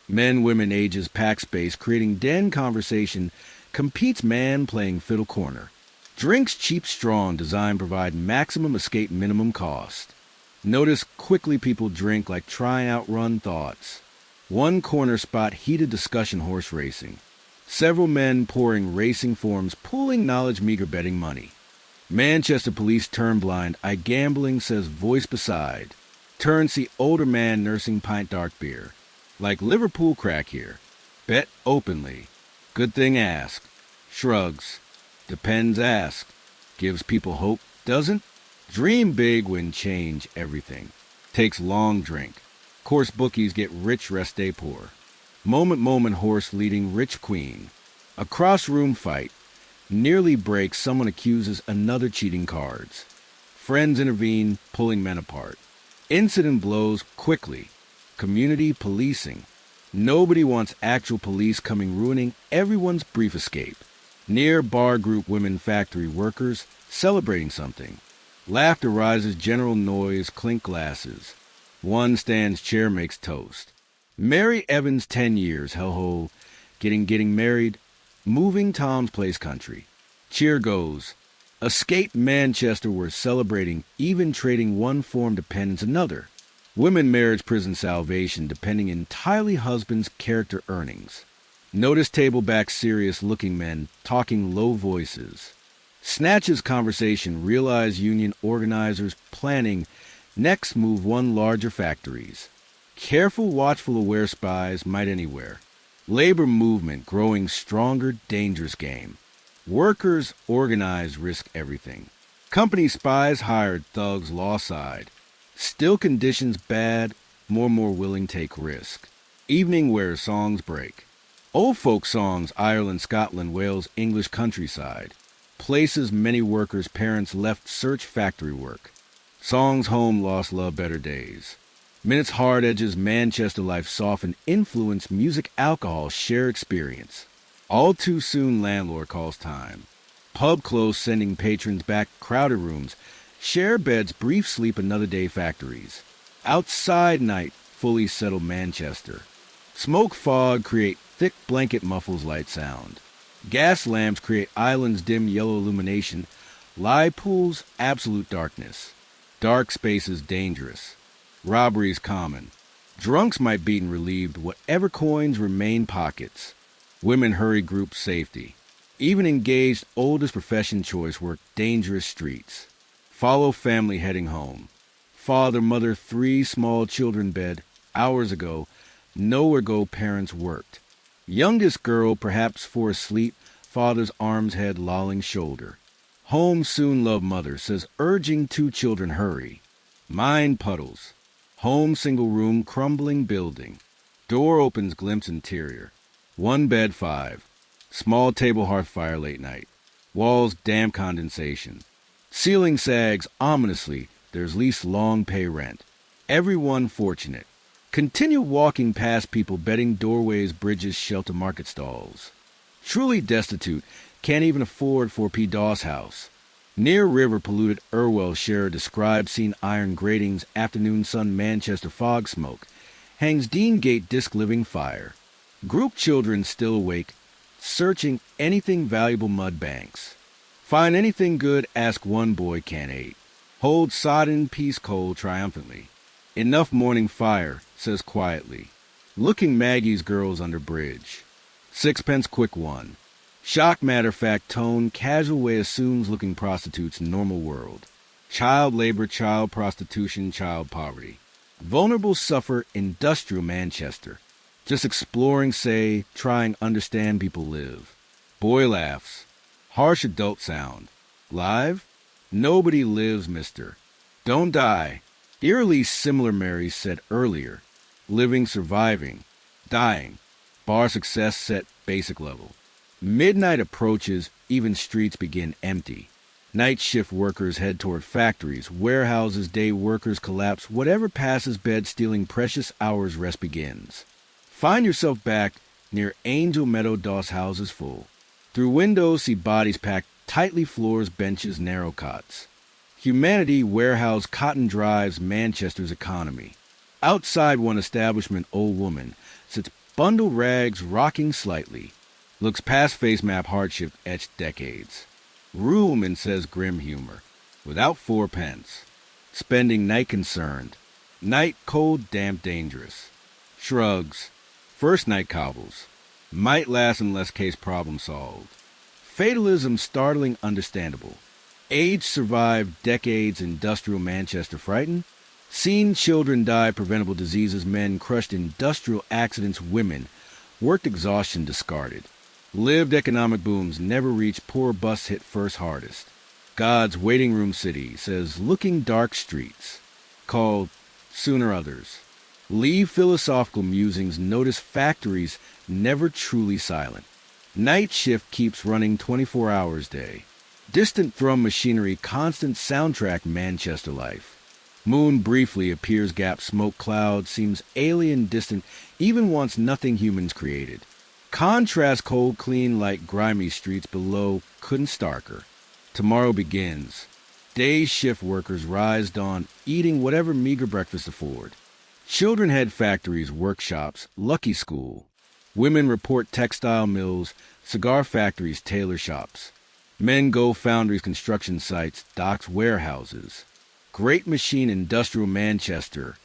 Men, women, ages, pack space, creating den conversation, competes man playing fiddle corner. Drinks cheap strong, design provide maximum escape minimum cost. Notice quickly people drink like trying outrun thoughts. One corner spot heated discussion horse racing. Several men pouring racing forms, pooling knowledge meager betting money. Manchester police turn blind, I gambling says voice beside. Turn see older man nursing pint dark beer. Like Liverpool crack here. Bet openly. Good thing ask. Shrugs. Depends ask. Gives people hope. Doesn't? Dream big when change everything. Takes long drink. Course bookies get rich rest day poor. Moment horse leading rich queen. Across room fight. Nearly breaks someone accuses another cheating cards. Friends intervene pulling men apart. Incident blows quickly. Community policing. Nobody wants actual police coming ruining everyone's brief escape. Near bar group women factory workers celebrating something. Laughter rises, general noise, clink glasses. One stands chair makes toast. Mary Evans 10 years, hell-ho, getting married. Moving Tom's Place country. Cheer goes. Escape Manchester were celebrating, even trading one form to penance another. Women marriage prison salvation depending entirely husband's character earnings. Notice table back serious looking men talking low voices. Snatches conversation realize union organizers planning next move one larger factories. Careful watchful aware spies might anywhere. Labor movement growing stronger dangerous game. Workers organized risk everything. Company spies hired thugs law side. Still conditions bad, more willing take risk. Evening wear songs break. Old folk songs Ireland, Scotland, Wales, English countryside. Places many workers' parents left search factory work. Songs home lost love better days. Minutes hard edges Manchester life soften influence music alcohol share experience. All too soon landlord calls time. Pub close sending patrons back crowded rooms. Share beds brief sleep another day factories. Outside night fully settled Manchester. Smoke fog create thick blanket muffles light sound. Gas lamps create islands dim yellow illumination. Live pools absolute darkness. Dark spaces dangerous. Robberies common. Drunks might be relieved whatever coins remain pockets. Women hurry group safety. Even engaged oldest profession choice work dangerous streets. Follow family heading home. Father, mother, 3 small children bed. Hours ago, nowhere go parents worked. Youngest girl perhaps for asleep. Father's arms head lolling shoulder. Home soon love mother says urging 2 children hurry. Mind puddles. Home single room crumbling building. Door opens glimpse interior. 1 bed 5. Small table hearth fire late night. Walls damp condensation. Ceiling sags ominously. There's least long pay rent. Everyone fortunate. Continue walking past people bedding doorways, bridges, shelter market stalls. Truly destitute. Can't even afford 4p Doss house. Near river polluted Irwell share described seen iron gratings afternoon sun Manchester fog smoke. Hangs Deangate disc living fire. Group children still awake, searching anything valuable mud banks. Find anything good, ask one boy can 8. Hold sodden peace cold triumphantly. Enough morning fire, says quietly. Looking Maggie's girls under bridge. 6pence quick one. Shock matter fact tone, casual way assumes looking prostitutes normal world. Child labor, child prostitution, child poverty. Vulnerable suffer industrial Manchester. Just exploring say, trying understand people live. Boy laughs. Harsh adult sound. Live? Nobody lives, mister. Don't die. Eerily similar Mary said earlier. Living, surviving. Dying. Bar success set basic level. Midnight approaches, even streets begin empty. Night shift workers head toward factories, warehouses, day workers collapse, whatever passes bed stealing precious hours rest begins. Find yourself back near Angel Meadow Doss houses full. Through windows see bodies packed, tightly floors, benches, narrow cots. Humanity warehouse cotton drives Manchester's economy. Outside one establishment old woman sits bundled rags rocking slightly. Looks past face map hardship etched decades. Ruhlman says grim humor. Without 4pence. Spending night concerned. Night cold, damp, dangerous. Shrugs. First night cobbles. Might last unless case problem solved. Fatalism startling understandable. Age survived decades industrial Manchester frightened. Seen children die preventable diseases men crushed industrial accidents women. Worked exhaustion discarded. Lived economic booms never reached poor bus hit first hardest. God's waiting room city says looking dark streets. Called Sooner Others. Leave philosophical musings notice factories never truly silent. Night shift keeps running 24 hours day. Distant thrum machinery constant soundtrack Manchester life. Moon briefly appears gap smoke cloud, seems alien distant, even wants nothing humans created. Contrast cold clean like grimy streets below couldn't starker. Tomorrow begins. Day shift workers rise dawn, eating whatever meager breakfast afford. Children head factories, workshops, lucky school. Women report textile mills, cigar factories, tailor shops. Men go foundries, construction sites, docks, warehouses. Great machine industrial Manchester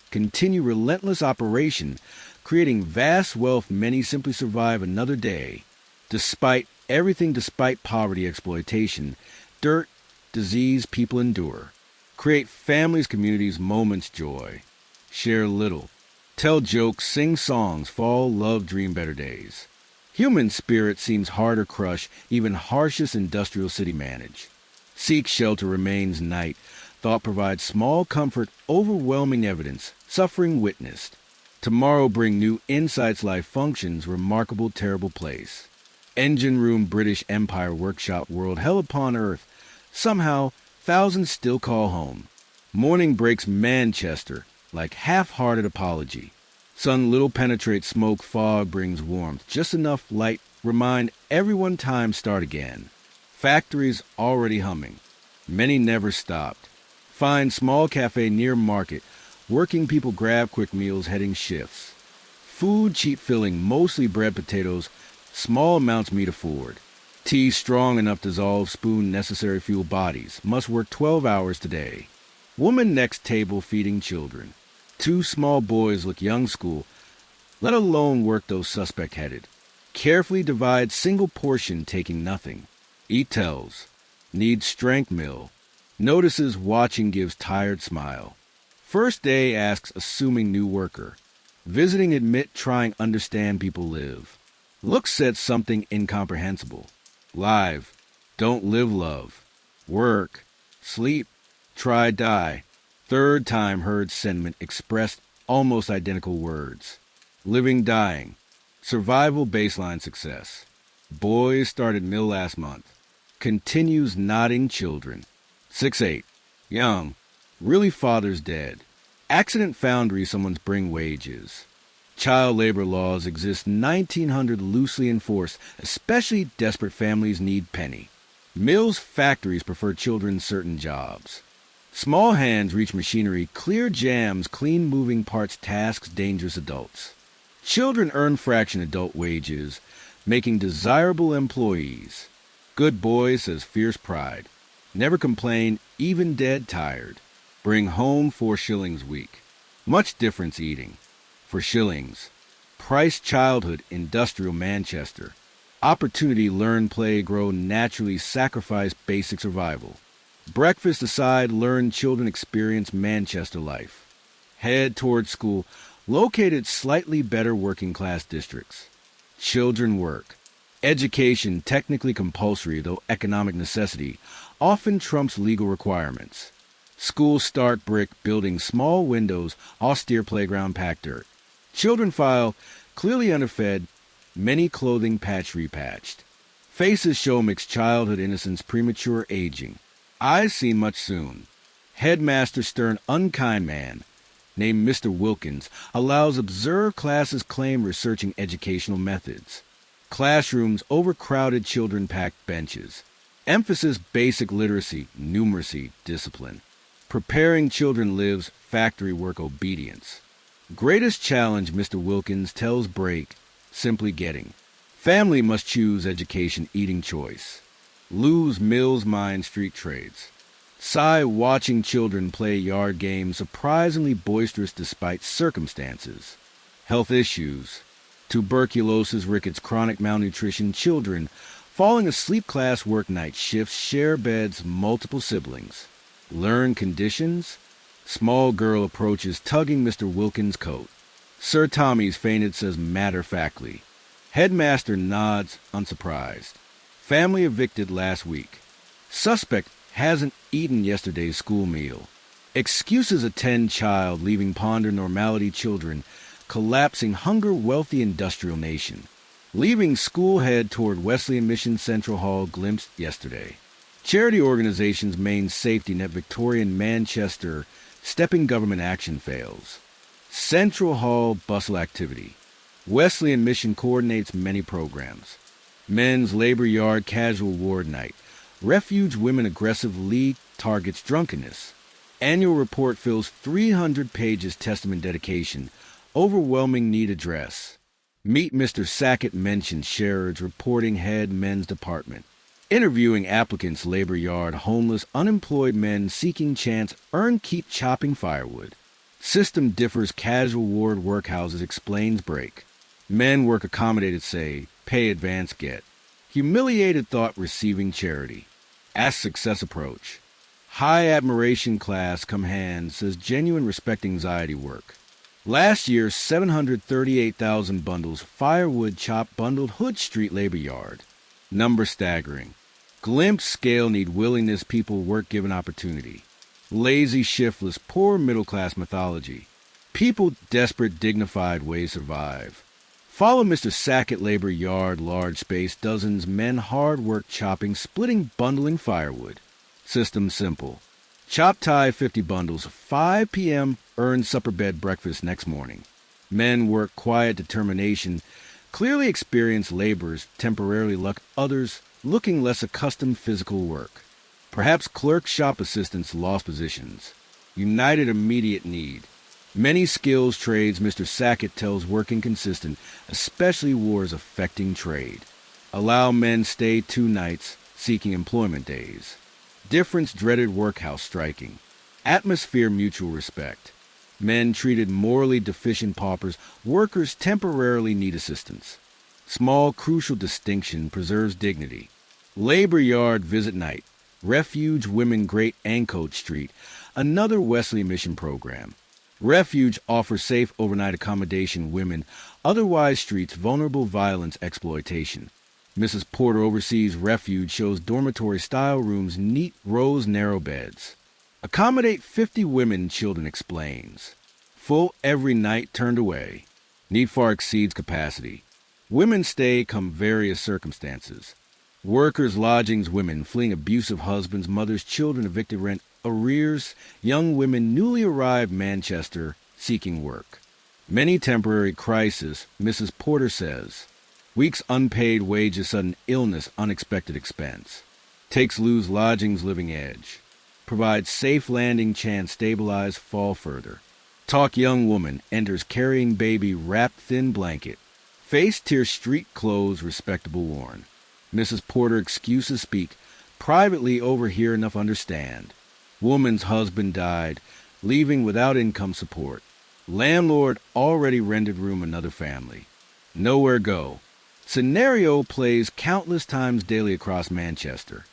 continue relentless operation, creating vast wealth many simply survive another day. Despite everything, despite poverty, exploitation, dirt, disease, people endure. Create families, communities, moments, joy. Share little. Tell jokes, sing songs, fall, love, dream better days. Human spirit seems hard to crush, even harshest industrial city manage. Seek shelter remains night. Thought provides small comfort, overwhelming evidence, suffering witnessed. Tomorrow bring new insights, life functions, remarkable, terrible place. Engine room, British Empire workshop world, hell upon earth. Somehow, thousands still call home. Morning breaks Manchester, like half-hearted apology. Sun little penetrates smoke, fog brings warmth. Just enough light, remind everyone time start again. Factories already humming. Many never stopped. Find small cafe near market. Working people grab quick meals heading shifts. Food cheap filling, mostly bread, potatoes, small amounts meat afford. Tea strong enough to dissolve, spoon necessary fuel bodies. Must work 12 hours today. Woman next table feeding children. 2 small boys look young school, let alone work those suspect-headed. Carefully divide single portion taking nothing. Eat tells. Needs strength mill. Notices watching gives tired smile. First day asks assuming new worker. Visiting admit trying understand people live. Look said something incomprehensible. Live. Don't live love. Work. Sleep. Try die. Third time heard sentiment expressed almost identical words. Living dying. Survival baseline success. Boys started mill last month. Continues nodding children. 6-8. Young. Really father's dead. Accident foundry someone's bring wages. Child labor laws exist 1900 loosely enforced, especially desperate families need penny. Mills factories prefer children certain jobs. Small hands reach machinery, clear jams, clean moving parts, tasks, dangerous adults. Children earn fraction adult wages, making desirable employees. Good boy says fierce pride. Never complain, even dead tired. Bring home 4 shillings week. Much difference eating. For shillings. Price childhood, industrial Manchester. Opportunity learn, play, grow, naturally sacrifice basic survival. Breakfast aside, learn children experience Manchester life. Head toward school, located slightly better working class districts. Children work. Education, technically compulsory, though economic necessity, often trumps legal requirements. Schools start brick, building small windows, austere playground packed dirt. Children file, clearly underfed, many clothing patch repatched. Faces show mixed childhood innocence, premature aging. Eyes seen much soon. Headmaster stern, unkind man, named Mr. Wilkins, allows observed classes claim researching educational methods. Classrooms, overcrowded children packed benches. Emphasis basic literacy, numeracy, discipline. Preparing children lives factory work obedience. Greatest challenge, Mr. Wilkins tells break, simply getting. Family must choose education eating choice. Lose mills, mine, street trades. Sigh watching children play yard games surprisingly boisterous despite circumstances. Health issues. Tuberculosis, rickets, chronic malnutrition, children. Falling asleep class work night shifts, share beds, multiple siblings. Learn conditions. Small girl approaches tugging Mr. Wilkins' coat. Sir Tommy's fainted says matter-factly. Headmaster nods, unsurprised. Family evicted last week. Suspect hasn't eaten yesterday's school meal. Excuses attend child, leaving ponder normality children, collapsing hunger wealthy industrial nation. Leaving school head toward Wesleyan Mission Central Hall glimpsed yesterday. Charity organizations main safety net Victorian Manchester Stepping government action fails. Central Hall bustle activity. Wesleyan Mission coordinates many programs. Men's Labor Yard Casual Ward Night. Refuge Women Aggressive League targets drunkenness. Annual report fills 300 pages testament dedication. Overwhelming need address. Meet Mr. Sackett mentions Sherrod's reporting head men's department. Interviewing applicants labor yard homeless unemployed men seeking chance earn keep chopping firewood. System differs casual ward workhouses explains break. Men work accommodated say, pay advance get. Humiliated thought receiving charity. Ask success approach. High admiration class come hand says genuine respect anxiety work. Last year 738,000 bundles firewood chopped bundled Hood Street labor yard. Number staggering. Glimpse scale need willingness people work given opportunity. Lazy shiftless poor middle class mythology. People desperate dignified way survive. Follow Mr. Sackett labor yard large space dozens men hard work chopping splitting bundling firewood. System simple. Chop tie 50 bundles 5 p.m. earn supper bed breakfast next morning. Men work quiet determination. Clearly experienced laborers temporarily luck others looking less accustomed physical work. Perhaps clerk shop assistants lost positions. United immediate need. Many skills trades Mr. Sackett tells working consistent, especially wars affecting trade. Allow men stay 2 nights, seeking employment days. Difference dreaded workhouse striking. Atmosphere mutual respect. Men treated morally deficient paupers, workers temporarily need assistance. Small crucial distinction preserves dignity. Labor yard visit night. Refuge Women Great Ancoat Street, another Wesley Mission program. Refuge offers safe overnight accommodation women, otherwise streets vulnerable violence exploitation. Mrs. Porter oversees Refuge shows dormitory style rooms neat rows narrow beds. Accommodate 50 women and children explains. Full every night turned away. Need far exceeds capacity. Women stay come various circumstances. Workers lodgings women fleeing abusive husbands, mothers, children evicted rent, arrears, young women newly arrived Manchester seeking work. Many temporary crisis, Mrs. Porter says. Weeks unpaid wages, sudden illness, unexpected expense. Takes lose lodgings living edge. Provides safe landing chance stabilize fall further. Talk young woman enters carrying baby wrapped thin blanket. Face tear street clothes respectable worn. Mrs. Porter excuses speak. Privately overhear enough understand. Woman's husband died, leaving without income support. Landlord already rented room another family. Nowhere go. Scenario plays countless times daily across Manchester.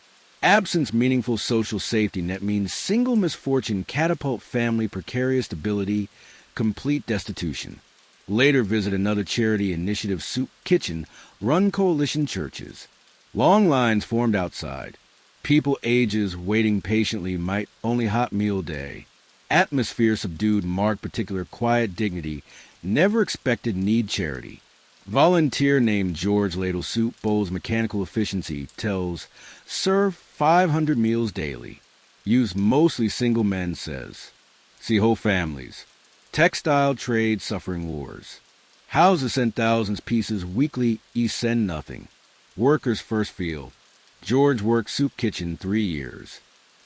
Absence meaningful social safety net means single misfortune catapult family precarious stability, complete destitution. Later visit another charity initiative soup kitchen, run coalition churches. Long lines formed outside. People ages waiting patiently might only hot meal day. Atmosphere subdued marked particular quiet dignity, never expected need charity. Volunteer named George Ladle Soup Bowl's mechanical efficiency tells, serve 500 meals daily. Use mostly single men says. See whole families. Textile trade suffering wars. Houses sent thousands pieces weekly, East send nothing. Workers first field. George worked soup kitchen 3 years.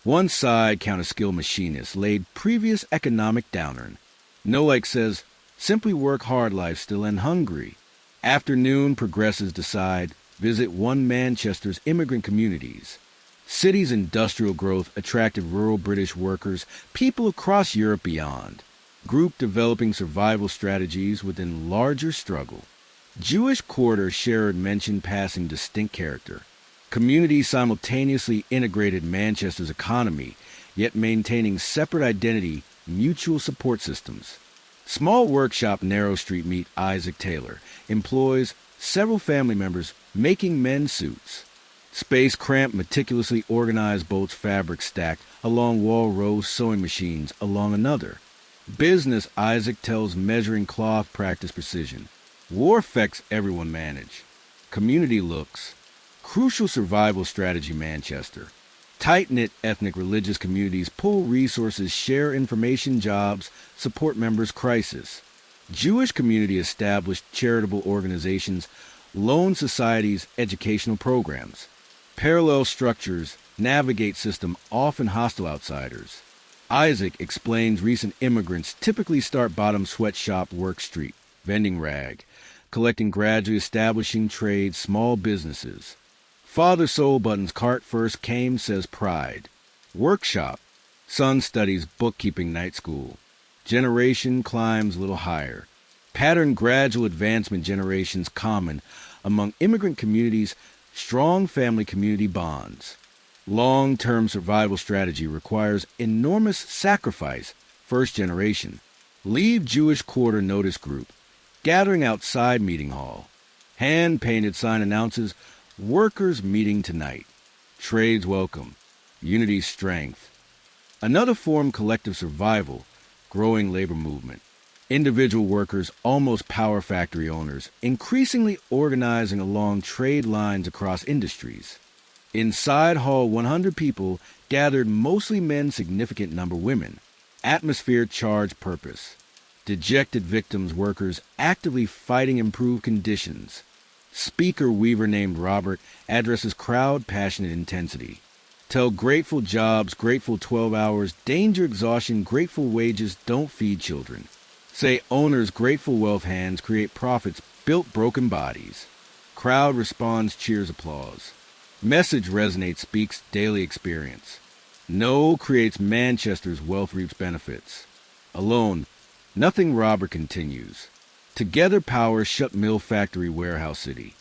One side count a skilled machinist laid previous economic downturn. No like says, simply work hard life still and hungry. Afternoon progresses decide, visit one Manchester's immigrant communities. Cities' industrial growth attracted rural British workers, people across Europe beyond. Group developing survival strategies within larger struggle. Jewish quarter shared mentioned passing distinct character. Community simultaneously integrated Manchester's economy, yet maintaining separate identity, mutual support systems. Small workshop Narrow Street meet Isaac Taylor employs several family members making men's suits. Space cramped, meticulously organized boats fabric stacked along wall rows sewing machines along another. Business Isaac tells measuring cloth practice precision. War effects everyone manage. Community looks. Crucial survival strategy Manchester. Tight-knit ethnic religious communities pull resources, share information, jobs, support members' crisis. Jewish community established charitable organizations, loan societies, educational programs. Parallel structures navigate system often hostile outsiders. Isaac explains recent immigrants typically start bottom sweatshop work street, vending rag, collecting gradually establishing trades, small businesses. Father Soul Buttons cart first came, says pride. Workshop. Son studies bookkeeping night school. Generation climbs a little higher. Pattern gradual advancement generations common among immigrant communities, strong family community bonds. Long-term survival strategy requires enormous sacrifice, first generation. Leave Jewish quarter notice group. Gathering outside meeting hall. Hand-painted sign announces workers meeting tonight. Trades welcome. Unity strength. Another form collective survival, growing labor movement. Individual workers, almost power factory owners, increasingly organizing along trade lines across industries. Inside hall, 100 people gathered, mostly men, significant number women. Atmosphere charged purpose. Dejected victims, workers actively fighting improved conditions. Speaker weaver named Robert addresses crowd passionate intensity. Tell grateful jobs, grateful 12 hours, danger exhaustion, grateful wages don't feed children. Say owners, grateful wealth hands create profits, built broken bodies. Crowd responds, cheers, applause. Message resonates, speaks daily experience. No creates Manchester's wealth reaps benefits. Alone, nothing Robert continues. Together power shut mill factory warehouse city.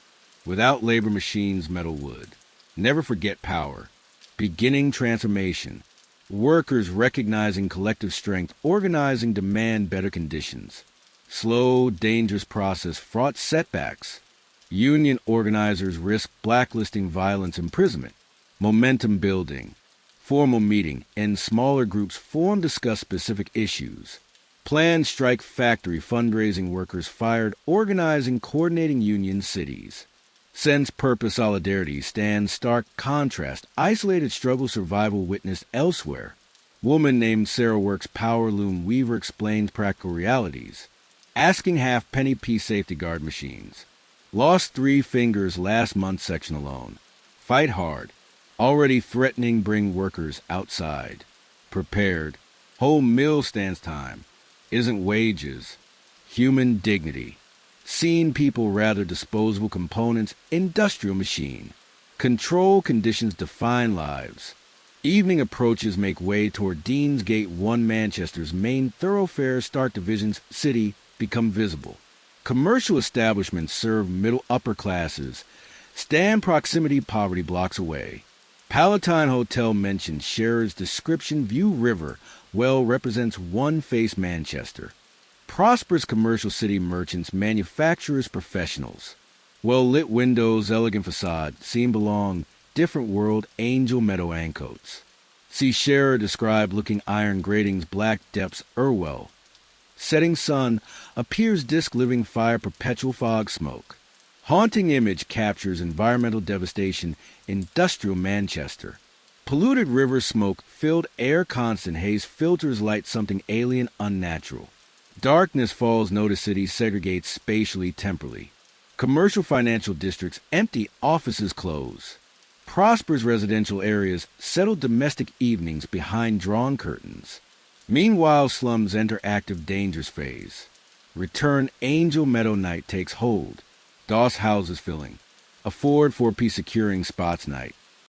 Without labor machines, metal wood. Never forget power. Beginning transformation. Workers recognizing collective strength, organizing demand better conditions. Slow, dangerous process, fraught setbacks. Union organizers risk blacklisting, violence, imprisonment. Momentum building. Formal meeting, and smaller groups form, discuss specific issues. Planned strike factory, fundraising, workers fired, organizing, coordinating union cities. Sense purpose solidarity stands stark contrast, isolated struggle survival witnessed elsewhere. Woman named Sarah works power loom weaver explains practical realities. Asking half penny piece safety guard machines. Lost 3 fingers last month section alone. Fight hard. Already threatening bring workers outside. Prepared. Whole mill stands time. Isn't wages. Human dignity. Seen people rather disposable components, industrial machine. Control conditions define lives. Evening approaches make way toward Dean's Gate 1 Manchester's main thoroughfare Stark Division's city become visible. Commercial establishments serve middle upper classes. Stand proximity poverty blocks away. Palatine Hotel mentioned sharer's description view river well represents one face Manchester. Prosperous commercial city merchants, manufacturers, professionals. Well-lit windows, elegant facade, seem belong, different world, angel meadow ancoats. See sharer describe looking iron gratings, black depths, Irwell. Setting sun, appears disk living fire, perpetual fog smoke. Haunting image captures environmental devastation, industrial Manchester. Polluted river smoke, filled air constant haze, filters light something alien, unnatural. Darkness falls, notice city segregates spatially, temporally. Commercial financial districts, empty offices close. Prosperous residential areas, settled domestic evenings behind drawn curtains. Meanwhile, slums enter active dangers phase. Return Angel Meadow night takes hold. Doss houses filling. Afford 4-piece securing spots night.